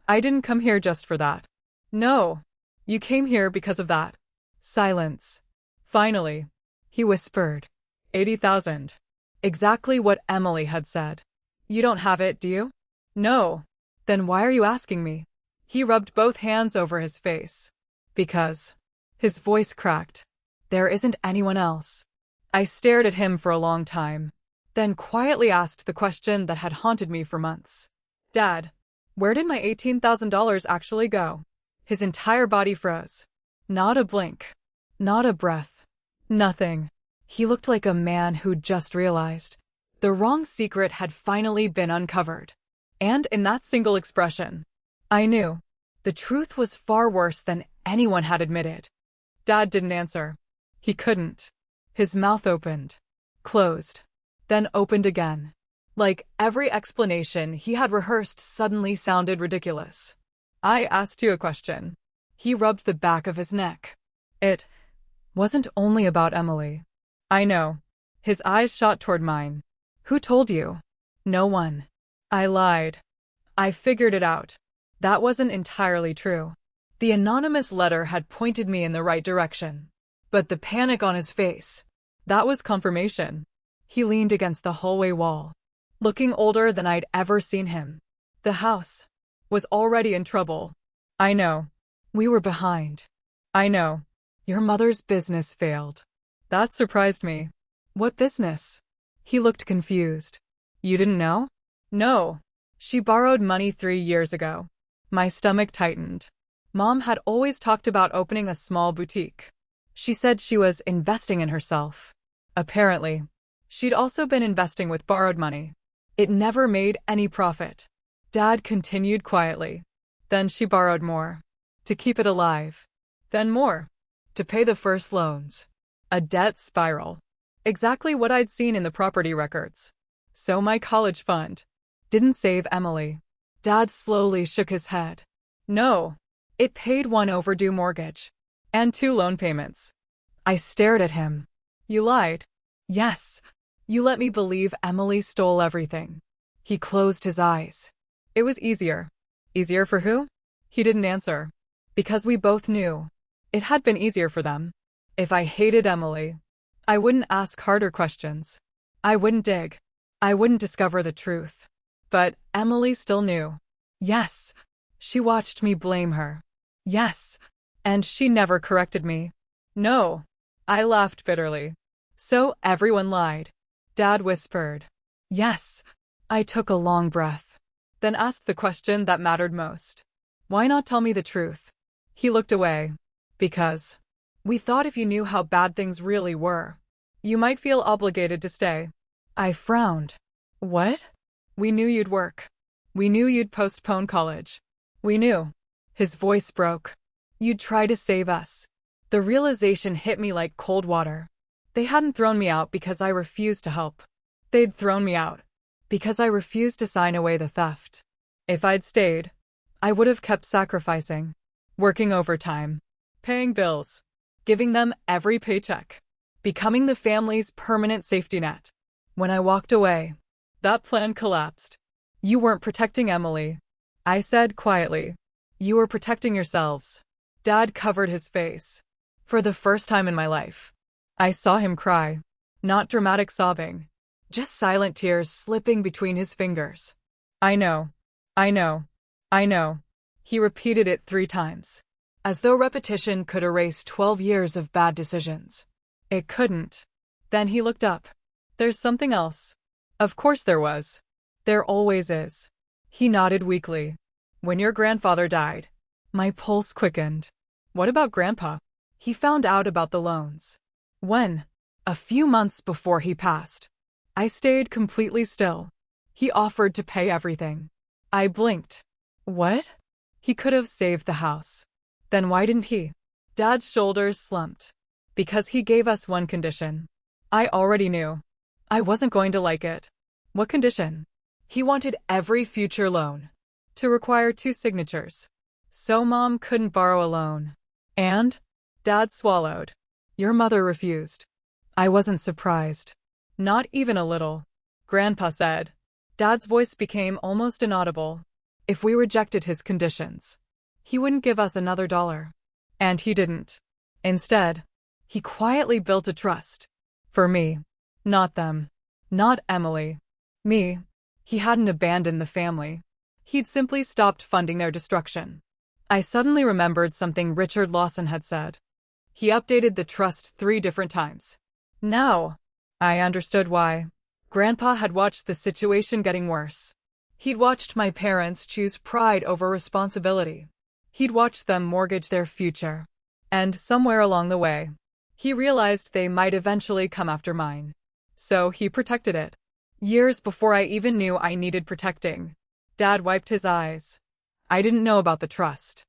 I didn't come here just for that. No. You came here because of that. Silence. Finally, he whispered. 80,000. Exactly what Emily had said. You don't have it, do you? No. Then why are you asking me? He rubbed both hands over his face. Because. His voice cracked. There isn't anyone else. I stared at him for a long time, then quietly asked the question that had haunted me for months. Dad, where did my $18,000 actually go? His entire body froze. Not a blink. Not a breath. Nothing. He looked like a man who'd just realized the wrong secret had finally been uncovered. And in that single expression, I knew the truth was far worse than anyone had admitted. Dad didn't answer. He couldn't. His mouth opened, closed, then opened again. Like every explanation he had rehearsed suddenly sounded ridiculous. I asked you a question. He rubbed the back of his neck. It wasn't only about Emily. I know. His eyes shot toward mine. Who told you? No one. I lied. I figured it out. That wasn't entirely true. The anonymous letter had pointed me in the right direction. But the panic on his face, that was confirmation. He leaned against the hallway wall, looking older than I'd ever seen him. The house was already in trouble. I know. We were behind. I know. Your mother's business failed. That surprised me. What business? He looked confused. You didn't know? No. She borrowed money 3 years ago. My stomach tightened. Mom had always talked about opening a small boutique. She said she was investing in herself. Apparently, she'd also been investing with borrowed money. It never made any profit. Dad continued quietly. Then she borrowed more. To keep it alive. Then more. To pay the first loans. A debt spiral. Exactly what I'd seen in the property records. So my college fund didn't save Emily. Dad slowly shook his head. No. It paid one overdue mortgage. And 2 loan payments. I stared at him. You lied. Yes. You let me believe Emily stole everything. He closed his eyes. It was easier. Easier for who? He didn't answer. Because we both knew. It had been easier for them. If I hated Emily, I wouldn't ask harder questions. I wouldn't dig. I wouldn't discover the truth. But Emily still knew. Yes. She watched me blame her. Yes. And she never corrected me. No. I laughed bitterly. So everyone lied. Dad whispered. Yes. I took a long breath. Then asked the question that mattered most. Why not tell me the truth? He looked away. Because we thought if you knew how bad things really were, you might feel obligated to stay. I frowned. What? We knew you'd work. We knew you'd postpone college. We knew. His voice broke. You'd try to save us. The realization hit me like cold water. They hadn't thrown me out because I refused to help. They'd thrown me out because I refused to sign away the theft. If I'd stayed, I would have kept sacrificing, working overtime, paying bills, giving them every paycheck, becoming the family's permanent safety net. When I walked away, that plan collapsed. You weren't protecting Emily, I said quietly. You were protecting yourselves. Dad covered his face. For the first time in my life, I saw him cry. Not dramatic sobbing, just silent tears slipping between his fingers. I know. I know. I know. He repeated it 3 times, as though repetition could erase 12 years of bad decisions. It couldn't. Then he looked up. There's something else. Of course there was. There always is. He nodded weakly. When your grandfather died, my pulse quickened. What about Grandpa? He found out about the loans. When? A few months before he passed. I stayed completely still. He offered to pay everything. I blinked. What? He could have saved the house. Then why didn't he? Dad's shoulders slumped. Because he gave us one condition. I already knew. I wasn't going to like it. What condition? He wanted every future loan to require 2 signatures. So Mom couldn't borrow a loan. And? Dad swallowed. Your mother refused. I wasn't surprised. Not even a little. Grandpa said. Dad's voice became almost inaudible. If we rejected his conditions, he wouldn't give us another dollar. And he didn't. Instead, he quietly built a trust. For me. Not them. Not Emily. Me. He hadn't abandoned the family. He'd simply stopped funding their destruction. I suddenly remembered something Richard Lawson had said. He updated the trust 3 different times. Now, I understood why. Grandpa had watched the situation getting worse. He'd watched my parents choose pride over responsibility. He'd watched them mortgage their future. And somewhere along the way, he realized they might eventually come after mine. So he protected it. Years before I even knew I needed protecting. Dad wiped his eyes. I didn't know about the trust.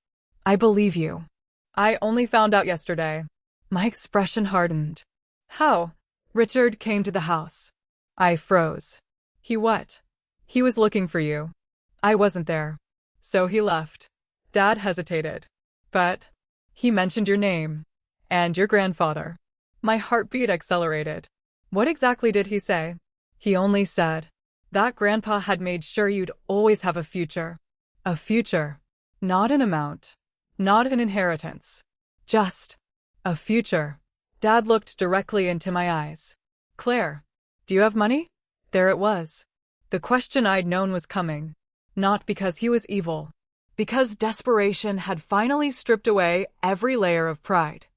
I believe you. I only found out yesterday. My expression hardened. How? Richard came to the house. I froze. He what? He was looking for you. I wasn't there. So he left. Dad hesitated. But he mentioned your name. And your grandfather. My heartbeat accelerated. What exactly did he say? He only said that Grandpa had made sure you'd always have a future. A future. Not an amount. Not an inheritance. Just a future. Dad looked directly into my eyes. Claire, do you have money? There it was. The question I'd known was coming. Not because he was evil. Because desperation had finally stripped away every layer of pride.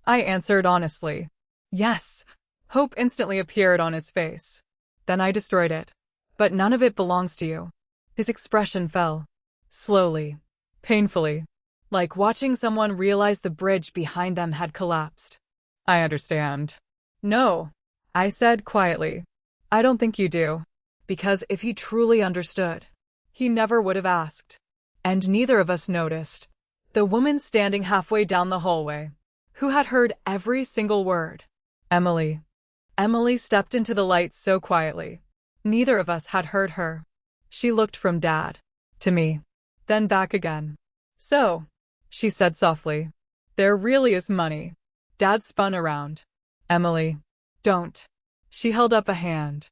I answered honestly. Yes. Hope instantly appeared on his face. Then I destroyed it. But none of it belongs to you. His expression fell. Slowly. Painfully. Like watching someone realize the bridge behind them had collapsed. I understand. No, I said quietly. I don't think you do. Because if he truly understood, he never would have asked. And neither of us noticed. The woman standing halfway down the hallway, who had heard every single word. Emily. Emily stepped into the light so quietly. Neither of us had heard her. She looked from Dad to me, then back again. So, she said softly, there really is money. Dad spun around. Emily. Don't. She held up a hand.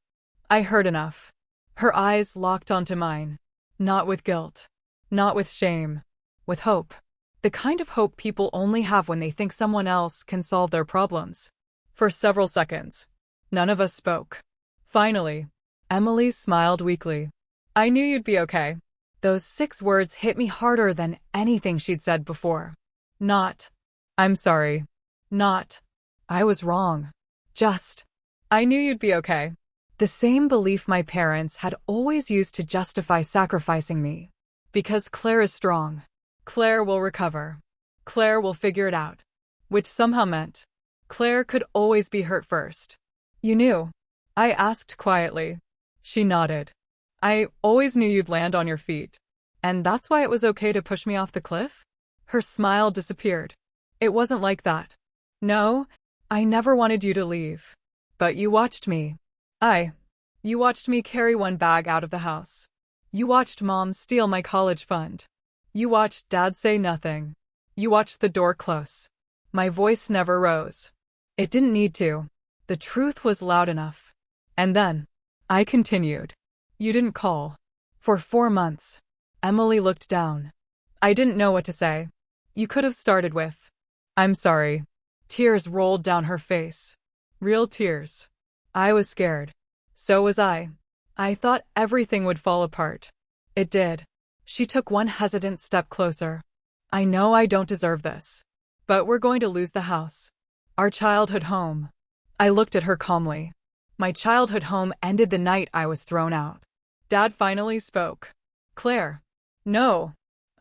I heard enough. Her eyes locked onto mine. Not with guilt. Not with shame. With hope. The kind of hope people only have when they think someone else can solve their problems. For several seconds, none of us spoke. Finally, Emily smiled weakly. I knew you'd be okay. Those 6 words hit me harder than anything she'd said before. Not, I'm sorry. Not, I was wrong. Just, I knew you'd be okay. The same belief my parents had always used to justify sacrificing me. Because Claire is strong. Claire will recover. Claire will figure it out. Which somehow meant Claire could always be hurt first. You knew? I asked quietly. She nodded. I always knew you'd land on your feet. And that's why it was okay to push me off the cliff? Her smile disappeared. It wasn't like that. No, I never wanted you to leave. But you watched me. You watched me carry one bag out of the house. You watched Mom steal my college fund. You watched Dad say nothing. You watched the door close. My voice never rose. It didn't need to. The truth was loud enough. And then, I continued. You didn't call. For 4 months. Emily looked down. I didn't know what to say. You could have started with, I'm sorry. Tears rolled down her face. Real tears. I was scared. So was I. I thought everything would fall apart. It did. She took one hesitant step closer. I know I don't deserve this. But we're going to lose the house. Our childhood home. I looked at her calmly. My childhood home ended the night I was thrown out. Dad finally spoke. Claire. No.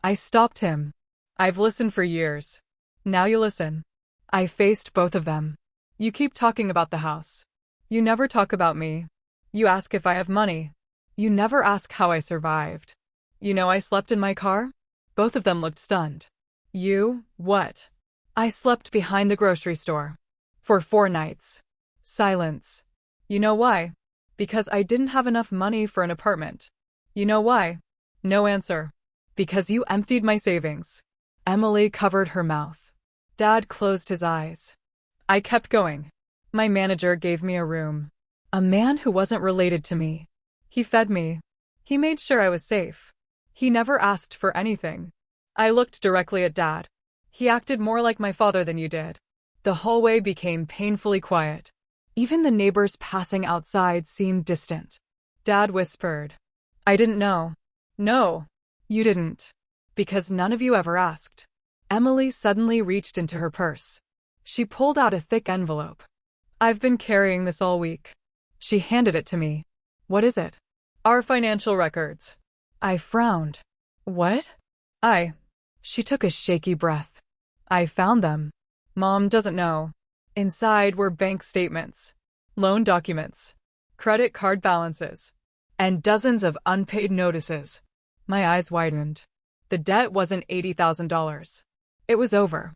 I stopped him. I've listened for years. Now you listen. I faced both of them. You keep talking about the house. You never talk about me. You ask if I have money. You never ask how I survived. You know I slept in my car? Both of them looked stunned. You, what? I slept behind the grocery store. For 4 nights. Silence. You know why? Because I didn't have enough money for an apartment. You know why? No answer. Because you emptied my savings. Emily covered her mouth. Dad closed his eyes. I kept going. My manager gave me a room. A man who wasn't related to me. He fed me. He made sure I was safe. He never asked for anything. I looked directly at Dad. He acted more like my father than you did. The hallway became painfully quiet. Even the neighbors passing outside seemed distant. Dad whispered. I didn't know. No, you didn't. Because none of you ever asked. Emily suddenly reached into her purse. She pulled out a thick envelope. I've been carrying this all week. She handed it to me. What is it? Our financial records. I frowned. What? She took a shaky breath. I found them. Mom doesn't know. Inside were bank statements, loan documents, credit card balances, and dozens of unpaid notices. My eyes widened. The debt wasn't $80,000. It was over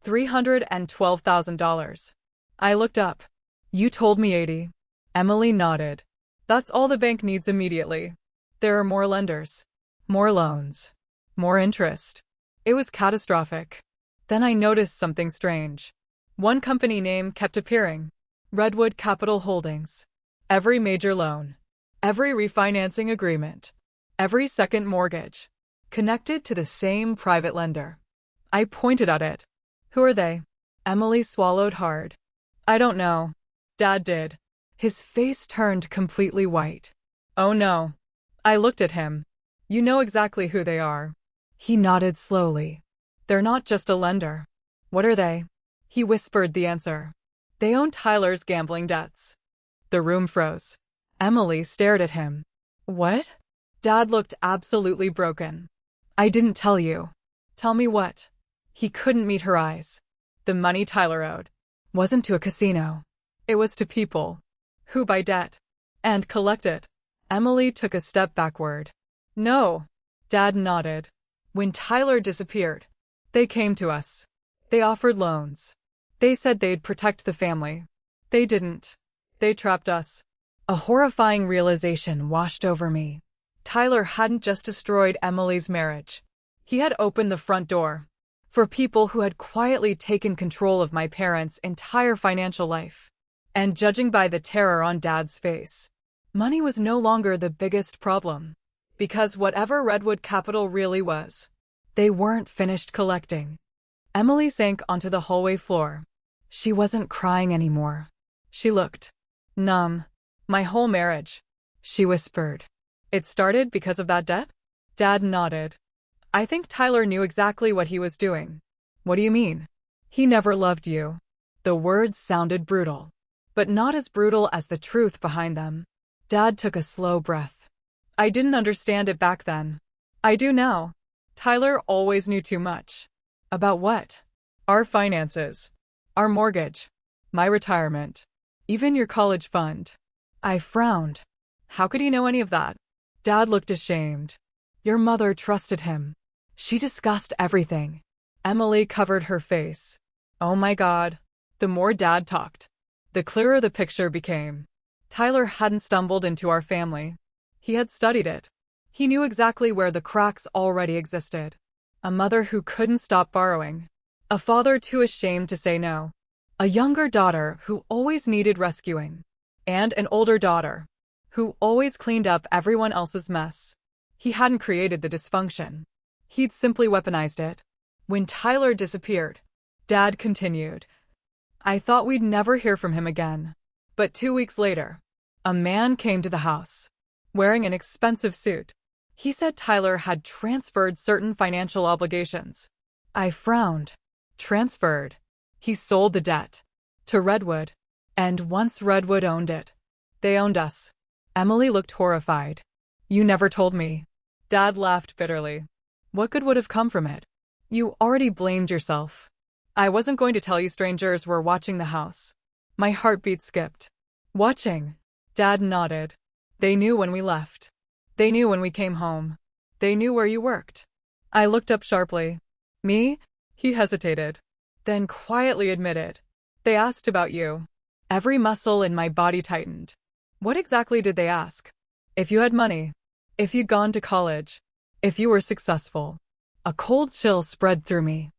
$312,000. I looked up. You told me 80. Emily nodded. That's all the bank needs immediately. There are more lenders, more loans, more interest. It was catastrophic. Then I noticed something strange. One company name kept appearing. Redwood Capital Holdings. Every major loan, every refinancing agreement, every second mortgage, connected to the same private lender. I pointed at it. Who are they? Emily swallowed hard. I don't know. Dad did. His face turned completely white. Oh no. I looked at him. You know exactly who they are. He nodded slowly. They're not just a lender. What are they? He whispered the answer. They own Tyler's gambling debts. The room froze. Emily stared at him. What? Dad looked absolutely broken. I didn't tell you. Tell me what? He couldn't meet her eyes. The money Tyler owed wasn't to a casino. It was to people who buy debt and collect it. Emily took a step backward. No. Dad nodded. When Tyler disappeared, they came to us. They offered loans. They said they'd protect the family. They didn't. They trapped us. A horrifying realization washed over me. Tyler hadn't just destroyed Emily's marriage. He had opened the front door for people who had quietly taken control of my parents' entire financial life. And judging by the terror on Dad's face, money was no longer the biggest problem. Because whatever Redwood Capital really was, they weren't finished collecting. Emily sank onto the hallway floor. She wasn't crying anymore. She looked numb. My whole marriage, she whispered. It started because of that debt? Dad nodded. I think Tyler knew exactly what he was doing. What do you mean? He never loved you. The words sounded brutal, but not as brutal as the truth behind them. Dad took a slow breath. I didn't understand it back then. I do now. Tyler always knew too much. About what? Our finances. Our mortgage. My retirement. Even your college fund. I frowned. How could he know any of that? Dad looked ashamed. Your mother trusted him. She discussed everything. Emily covered her face. Oh my God. The more Dad talked, the clearer the picture became. Tyler hadn't stumbled into our family. He had studied it. He knew exactly where the cracks already existed. A mother who couldn't stop borrowing. A father too ashamed to say no. A younger daughter who always needed rescuing. And an older daughter who always cleaned up everyone else's mess. He hadn't created the dysfunction. He'd simply weaponized it. When Tyler disappeared, Dad continued. I thought we'd never hear from him again. But 2 weeks later, a man came to the house, wearing an expensive suit. He said Tyler had transferred certain financial obligations. I frowned. Transferred. He sold the debt. To Redwood. And once Redwood owned it, they owned us. Emily looked horrified. You never told me. Dad laughed bitterly. What good would have come from it? You already blamed yourself. I wasn't going to tell you strangers were watching the house. My heartbeat skipped. Watching. Dad nodded. They knew when we left. They knew when we came home. They knew where you worked. I looked up sharply. Me? He hesitated. Then quietly admitted. They asked about you. Every muscle in my body tightened. What exactly did they ask? If you had money. If you'd gone to college. If you were successful. A cold chill spread through me.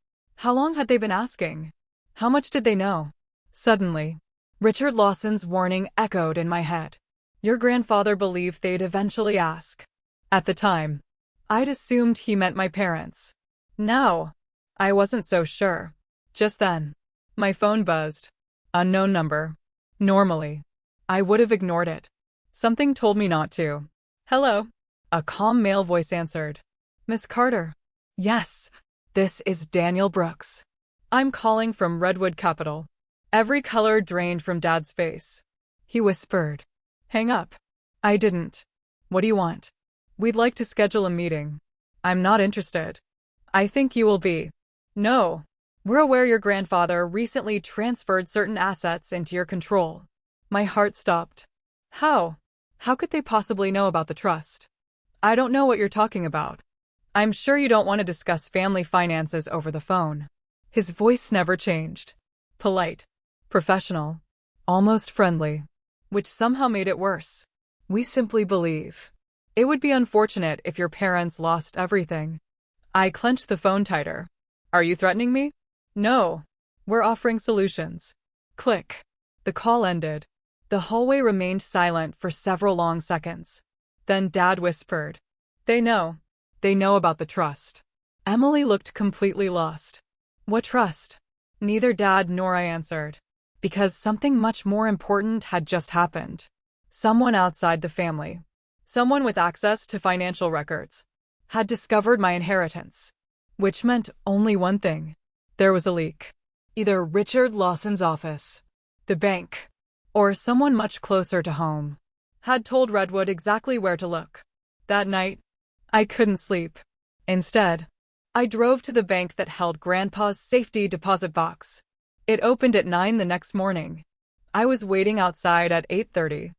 How long had they been asking? How much did they know? Suddenly, Richard Lawson's warning echoed in my head. Your grandfather believed they'd eventually ask. At the time, I'd assumed he meant my parents. Now, I wasn't so sure. Just then, my phone buzzed. Unknown number. Normally, I would have ignored it. Something told me not to. Hello. A calm male voice answered. Miss Carter. Yes, this is Daniel Brooks. I'm calling from Redwood Capital. Every color drained from Dad's face. He whispered. Hang up. I didn't. What do you want? We'd like to schedule a meeting. I'm not interested. I think you will be. No. We're aware your grandfather recently transferred certain assets into your control. My heart stopped. How? How could they possibly know about the trust? I don't know what you're talking about. I'm sure you don't want to discuss family finances over the phone. His voice never changed. Polite. Professional. Almost friendly. Which somehow made it worse. We simply believe. It would be unfortunate if your parents lost everything. I clenched the phone tighter. Are you threatening me? No. We're offering solutions. Click. The call ended. The hallway remained silent for several long seconds. Then Dad whispered. They know. They know about the trust. Emily looked completely lost. What trust? Neither Dad nor I answered. Because something much more important had just happened. Someone outside the family, someone with access to financial records, had discovered my inheritance. Which meant only one thing. There was a leak. Either Richard Lawson's office, the bank, or someone much closer to home, had told Redwood exactly where to look. That night, I couldn't sleep. Instead, I drove to the bank that held Grandpa's safety deposit box. It opened at 9 the next morning. I was waiting outside at 8:30.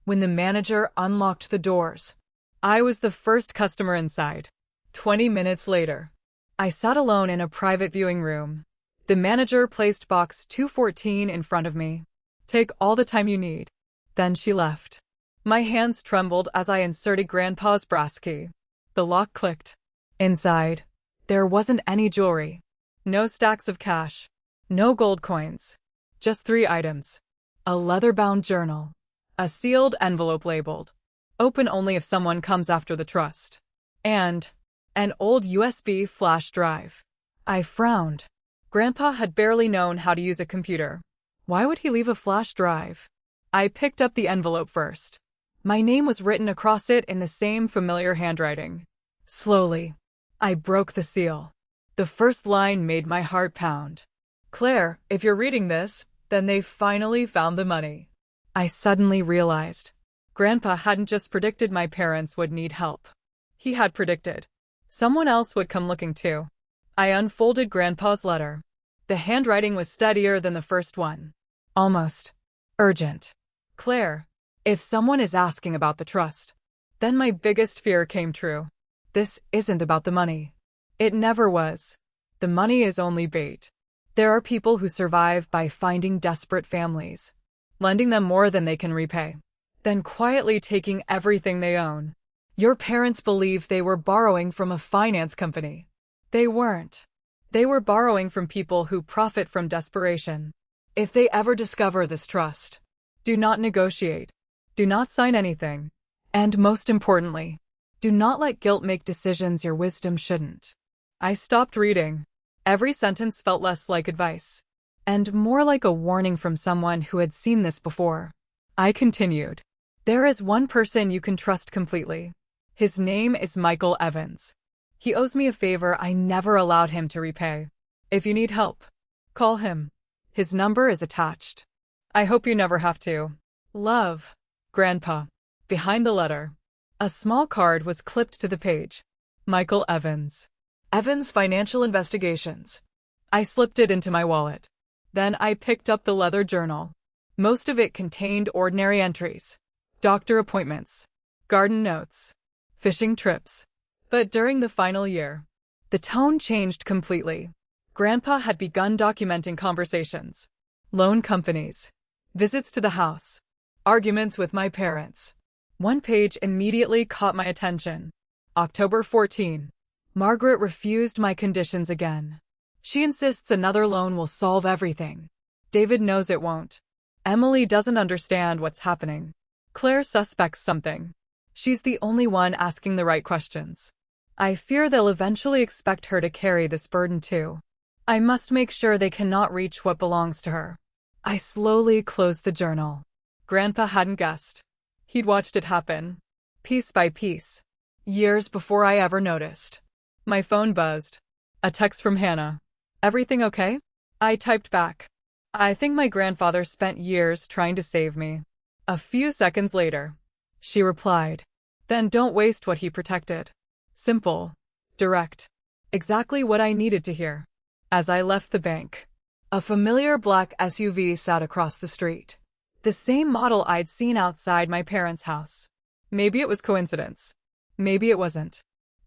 When the manager unlocked the doors, I was the first customer inside. 20 minutes later, I sat alone in a private viewing room. The manager placed box 214 in front of me. Take all the time you need. Then she left. My hands trembled as I inserted Grandpa's brass key. The lock clicked. Inside, there wasn't any jewelry. No stacks of cash. No gold coins. Just 3 items. A leather-bound journal. A sealed envelope labeled, "Open only if someone comes after the trust." And an old USB flash drive. I frowned. Grandpa had barely known how to use a computer. Why would he leave a flash drive? I picked up the envelope first. My name was written across it in the same familiar handwriting. Slowly, I broke the seal. The first line made my heart pound. "Claire, if you're reading this, then they finally found the money." I suddenly realized Grandpa hadn't just predicted my parents would need help. He had predicted someone else would come looking too. I unfolded Grandpa's letter. The handwriting was steadier than the first one. Almost urgent. "Claire, if someone is asking about the trust," then my biggest fear came true. "This isn't about the money. It never was. The money is only bait. There are people who survive by finding desperate families, lending them more than they can repay, then quietly taking everything they own. Your parents believed they were borrowing from a finance company. They weren't. They were borrowing from people who profit from desperation. If they ever discover this trust, do not negotiate. Do not sign anything. And most importantly, do not let guilt make decisions your wisdom shouldn't." I stopped reading. Every sentence felt less like advice, and more like a warning from someone who had seen this before. I continued. "There is one person you can trust completely. His name is Michael Evans. He owes me a favor I never allowed him to repay. If you need help, call him. His number is attached. I hope you never have to. Love, Grandpa." Behind the letter, a small card was clipped to the page. Michael Evans. Evans Financial Investigations. I slipped it into my wallet. Then I picked up the leather journal. Most of it contained ordinary entries. Doctor appointments, garden notes, fishing trips. But during the final year, the tone changed completely. Grandpa had begun documenting conversations, loan companies, visits to the house, arguments with my parents. One page immediately caught my attention. October 14. Margaret refused my conditions again. She insists another loan will solve everything. David knows it won't. Emily doesn't understand what's happening. Claire suspects something. She's the only one asking the right questions. I fear they'll eventually expect her to carry this burden too. I must make sure they cannot reach what belongs to her. I slowly closed the journal. Grandpa hadn't guessed. He'd watched it happen, piece by piece, years before I ever noticed. My phone buzzed. A text from Hannah. "Everything okay?" I typed back. "I think my grandfather spent years trying to save me." A few seconds later, she replied, "Then don't waste what he protected." Simple, direct, exactly what I needed to hear. As I left the bank, a familiar black SUV sat across the street. The same model I'd seen outside my parents' house. Maybe it was coincidence. Maybe it wasn't.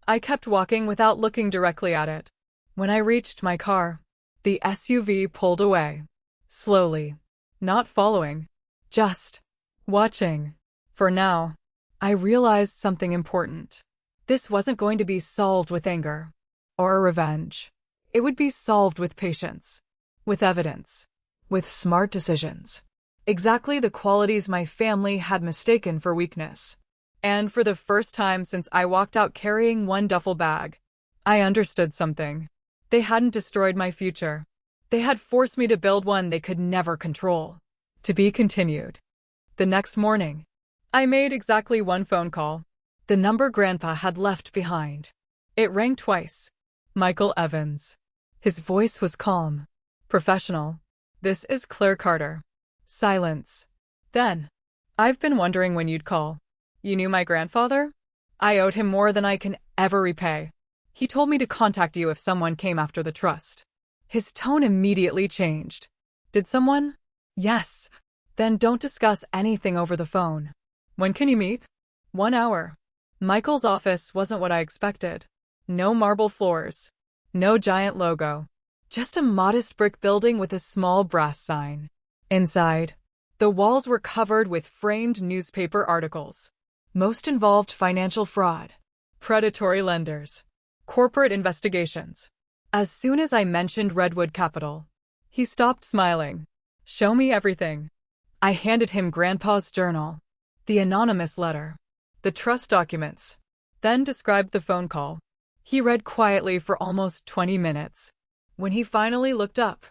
I kept walking without looking directly at it. When I reached my car, the SUV pulled away. Slowly. Not following. Just watching. For now, I realized something important. This wasn't going to be solved with anger or revenge. It would be solved with patience, with evidence, with smart decisions. Exactly the qualities my family had mistaken for weakness. And for the first time since I walked out carrying one duffel bag, I understood something. They hadn't destroyed my future. They had forced me to build one they could never control. To be continued. The next morning, I made exactly one phone call. The number Grandpa had left behind. It rang twice. Michael Evans. His voice was calm, professional. "This is Claire Carter." Silence. Then, "I've been wondering when you'd call. You knew my grandfather? I owed him more than I can ever repay. He told me to contact you if someone came after the trust." His tone immediately changed. "Did someone?" "Yes." "Then don't discuss anything over the phone." "When can you meet?" "1 hour." Michael's office wasn't what I expected. No marble floors. No giant logo. Just a modest brick building with a small brass sign. Inside, the walls were covered with framed newspaper articles. Most involved financial fraud, predatory lenders, corporate investigations. As soon as I mentioned Redwood Capital, he stopped smiling. Show me everything. I handed him Grandpa's journal, the anonymous letter, the trust documents, then described the phone call. He read quietly for almost 20 minutes. When he finally looked up,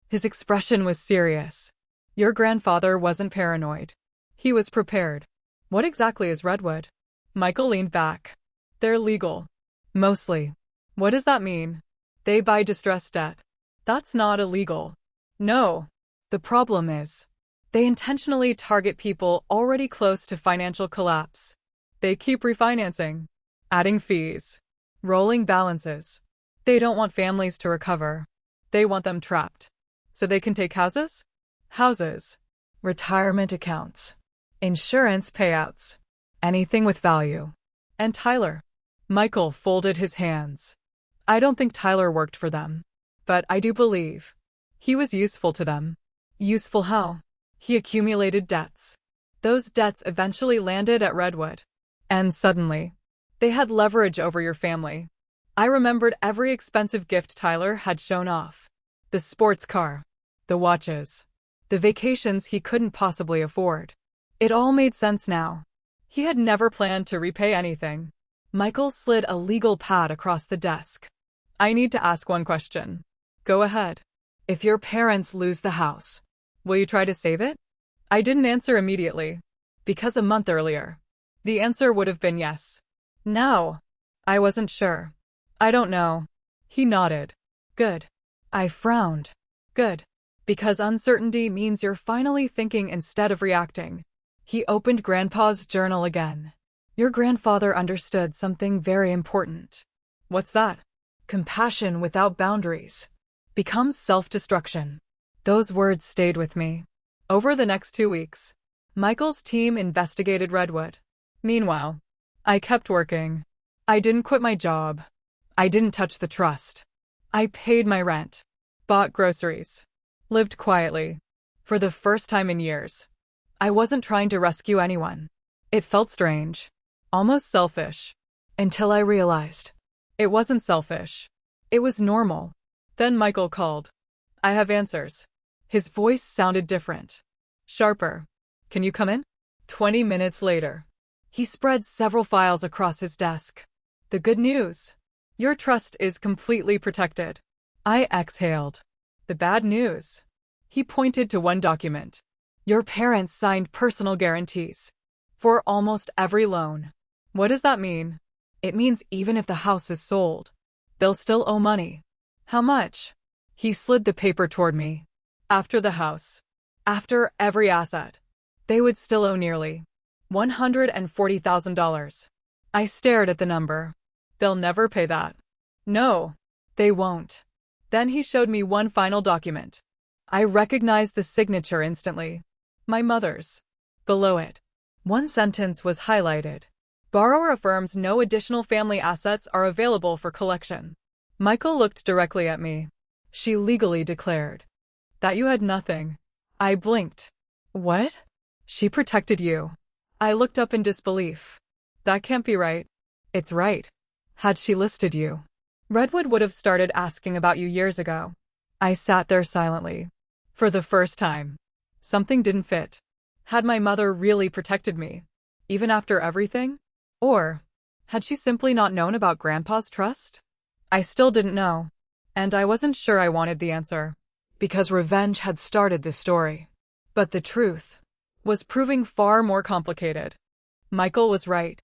his expression was serious. Your grandfather wasn't paranoid. He was prepared. What exactly is Redwood? Michael leaned back. They're legal. Mostly. What does that mean? They buy distressed debt. That's not illegal. No. The problem is, they intentionally target people already close to financial collapse. They keep refinancing, adding fees, rolling balances. They don't want families to recover. They want them trapped. So they can take houses? Houses. Retirement accounts. Insurance payouts. Anything with value. And Tyler. Michael folded his hands. I don't think Tyler worked for them. But I do believe he was useful to them. Useful how? He accumulated debts. Those debts eventually landed at Redwood. And suddenly, they had leverage over your family. I remembered every expensive gift Tyler had shown off. The sports car, the watches, the vacations he couldn't possibly afford. It all made sense now. He had never planned to repay anything. Michael slid a legal pad across the desk. I need to ask one question. Go ahead. If your parents lose the house, will you try to save it? I didn't answer immediately, because a month earlier, the answer would have been yes. Now, I wasn't sure. I don't know. He nodded. Good. I frowned. Good. Because uncertainty means you're finally thinking instead of reacting. He opened Grandpa's journal again. Your grandfather understood something very important. What's that? Compassion without boundaries becomes self-destruction. Those words stayed with me. Over the next 2 weeks, Michael's team investigated Redwood. Meanwhile, I kept working. I didn't quit my job. I didn't touch the trust. I paid my rent, bought groceries, lived quietly. For the first time in years, I wasn't trying to rescue anyone. It felt strange, almost selfish, until I realized it wasn't selfish. It was normal. Then Michael called. I have answers. His voice sounded different, sharper. Can you come in? 20 minutes later, he spread several files across his desk. The good news. Your trust is completely protected. I exhaled. The bad news. He pointed to one document. Your parents signed personal guarantees for almost every loan. What does that mean? It means even if the house is sold, they'll still owe money. How much? He slid the paper toward me. After the house, after every asset, they would still owe nearly $140,000. I stared at the number. They'll never pay that. No, they won't. Then he showed me one final document. I recognized the signature instantly. My mother's. Below it, one sentence was highlighted. Borrower affirms no additional family assets are available for collection. Michael looked directly at me. She legally declared that you had nothing. I blinked. What? She protected you. I looked up in disbelief. That can't be right. It's right. Had she listed you, Redwood would have started asking about you years ago. I sat there silently. For the first time, something didn't fit. Had my mother really protected me, even after everything? Or had she simply not known about Grandpa's trust? I still didn't know, and I wasn't sure I wanted the answer, because revenge had started this story. But the truth was proving far more complicated. Michael was right.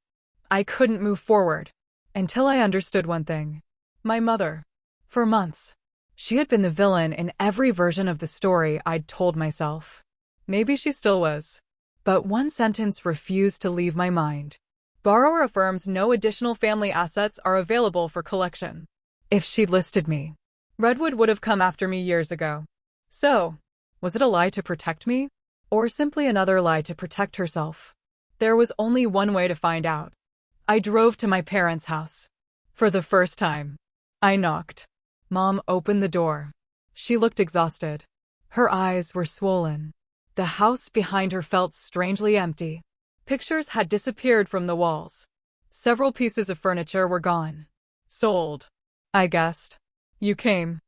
I couldn't move forward until I understood one thing. My mother. For months, she had been the villain in every version of the story I'd told myself. Maybe she still was. But one sentence refused to leave my mind. Borrower affirms no additional family assets are available for collection. If she'd listed me, Redwood would have come after me years ago. So, was it a lie to protect me? Or simply another lie to protect herself? There was only one way to find out. I drove to my parents' house. For the first time, I knocked. Mom opened the door. She looked exhausted. Her eyes were swollen. The house behind her felt strangely empty. Pictures had disappeared from the walls. Several pieces of furniture were gone. Sold, I guessed. You came.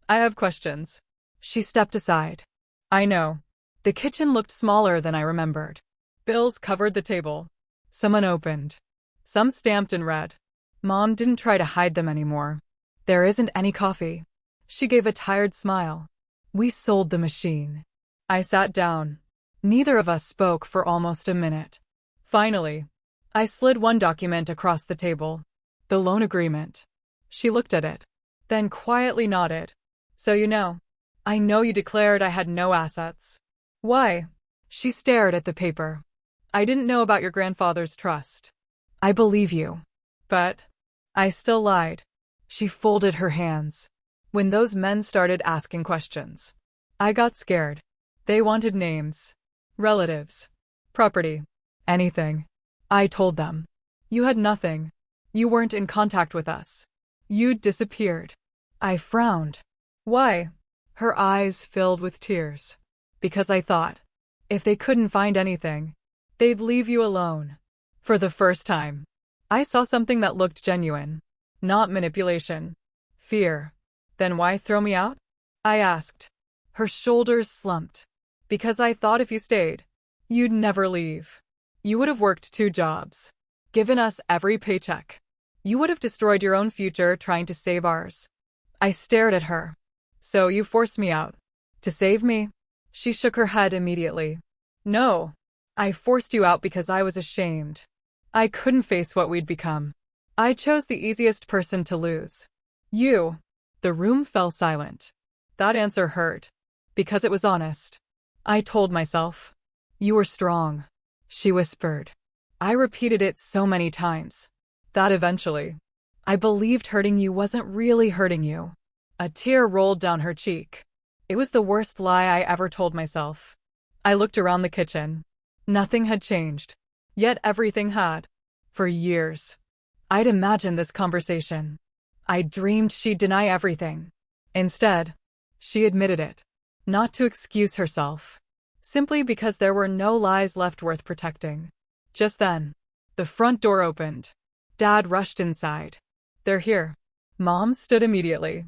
I have questions. She stepped aside. I know. The kitchen looked smaller than I remembered. Bills covered the table. Some unopened. Some stamped in red. Mom didn't try to hide them anymore. There isn't any coffee. She gave a tired smile. We sold the machine. I sat down. Neither of us spoke for almost a minute. Finally, I slid one document across the table. The loan agreement. She looked at it, then quietly nodded. So you know. I know you declared I had no assets. Why? She stared at the paper. I didn't know about your grandfather's trust. I believe you. But I still lied. She folded her hands. When those men started asking questions, I got scared. They wanted names, relatives, property, anything. I told them. You had nothing. You weren't in contact with us. You'd disappeared. I frowned. Why? Her eyes filled with tears. Because I thought, if they couldn't find anything, they'd leave you alone. For the first time, I saw something that looked genuine. Not manipulation. Fear. Then why throw me out? I asked. Her shoulders slumped. Because I thought if you stayed, you'd never leave. You would have worked 2 jobs. Given us every paycheck. You would have destroyed your own future trying to save ours. I stared at her. So you forced me out. To save me? She shook her head immediately. No. I forced you out because I was ashamed. I couldn't face what we'd become. I chose the easiest person to lose. You. The room fell silent. That answer hurt. Because it was honest. I told myself. You were strong. She whispered. I repeated it so many times. That eventually, I believed hurting you wasn't really hurting you. A tear rolled down her cheek. It was the worst lie I ever told myself. I looked around the kitchen. Nothing had changed. Yet everything had. For years. I'd imagined this conversation. I dreamed she'd deny everything. Instead, she admitted it. Not to excuse herself. Simply because there were no lies left worth protecting. Just then, the front door opened. Dad rushed inside. They're here. Mom stood immediately.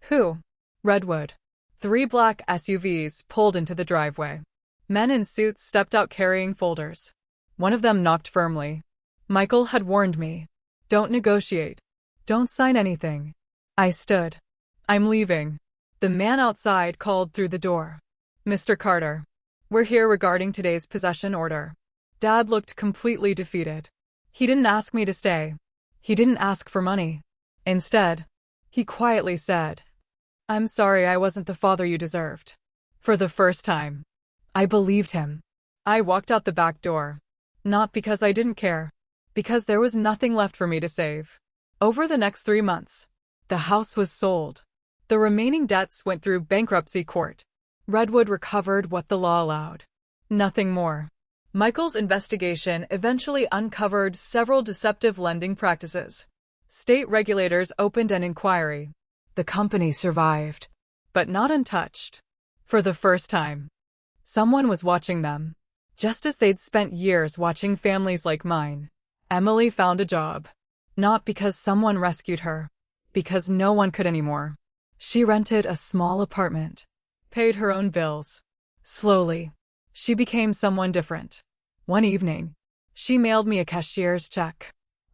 Who? Redwood. 3 black SUVs pulled into the driveway. Men in suits stepped out carrying folders. One of them knocked firmly. Michael had warned me. Don't negotiate. Don't sign anything. I stood. I'm leaving. The man outside called through the door. Mr. Carter. We're here regarding today's possession order. Dad looked completely defeated. He didn't ask me to stay. He didn't ask for money. Instead, he quietly said, I'm sorry I wasn't the father you deserved. For the first time, I believed him. I walked out the back door. Not because I didn't care. Because there was nothing left for me to save. Over the next 3 months, the house was sold. The remaining debts went through bankruptcy court. Redwood recovered what the law allowed. Nothing more. Michael's investigation eventually uncovered several deceptive lending practices. State regulators opened an inquiry. The company survived, but not untouched. For the first time, someone was watching them. Just as they'd spent years watching families like mine, Emily found a job. Not because someone rescued her, because no one could anymore. She rented a small apartment, paid her own bills. Slowly, she became someone different. One evening, she mailed me a cashier's check.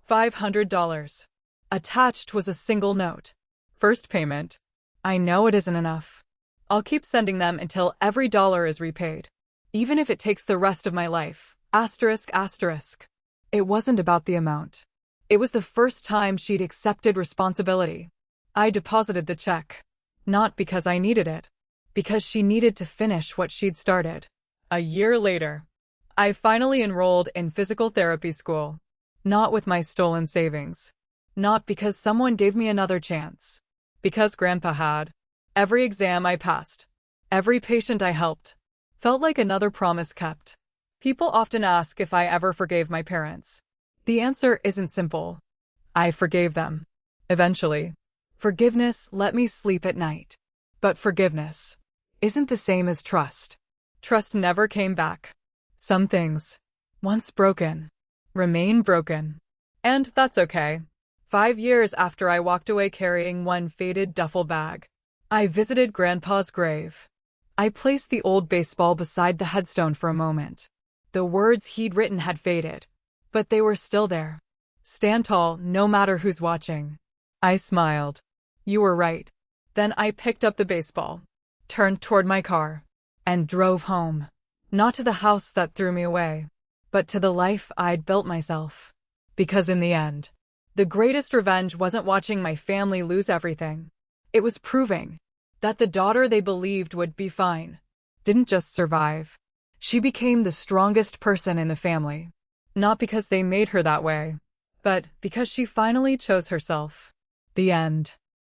$500. Attached was a single note. First payment. I know it isn't enough. I'll keep sending them until every dollar is repaid. Even if it takes the rest of my life. Asterisk, asterisk. It wasn't about the amount. It was the first time she'd accepted responsibility. I deposited the check. Not because I needed it. Because she needed to finish what she'd started. A year later, I finally enrolled in physical therapy school. Not with my stolen savings. Not because someone gave me another chance. Because Grandpa had. Every exam I passed, every patient I helped, felt like another promise kept. People often ask if I ever forgave my parents. The answer isn't simple. I forgave them. Eventually. Forgiveness let me sleep at night. But forgiveness isn't the same as trust. Trust never came back. Some things, once broken, remain broken. And that's okay. 5 years after I walked away carrying one faded duffel bag, I visited Grandpa's grave. I placed the old baseball beside the headstone for a moment. The words he'd written had faded, but they were still there. Stand tall, no matter who's watching. I smiled. You were right. Then I picked up the baseball, turned toward my car, and drove home. Not to the house that threw me away, but to the life I'd built myself. Because in the end, the greatest revenge wasn't watching my family lose everything. It was proving that the daughter they believed would be fine didn't just survive. She became the strongest person in the family. Not because they made her that way, but because she finally chose herself. The end.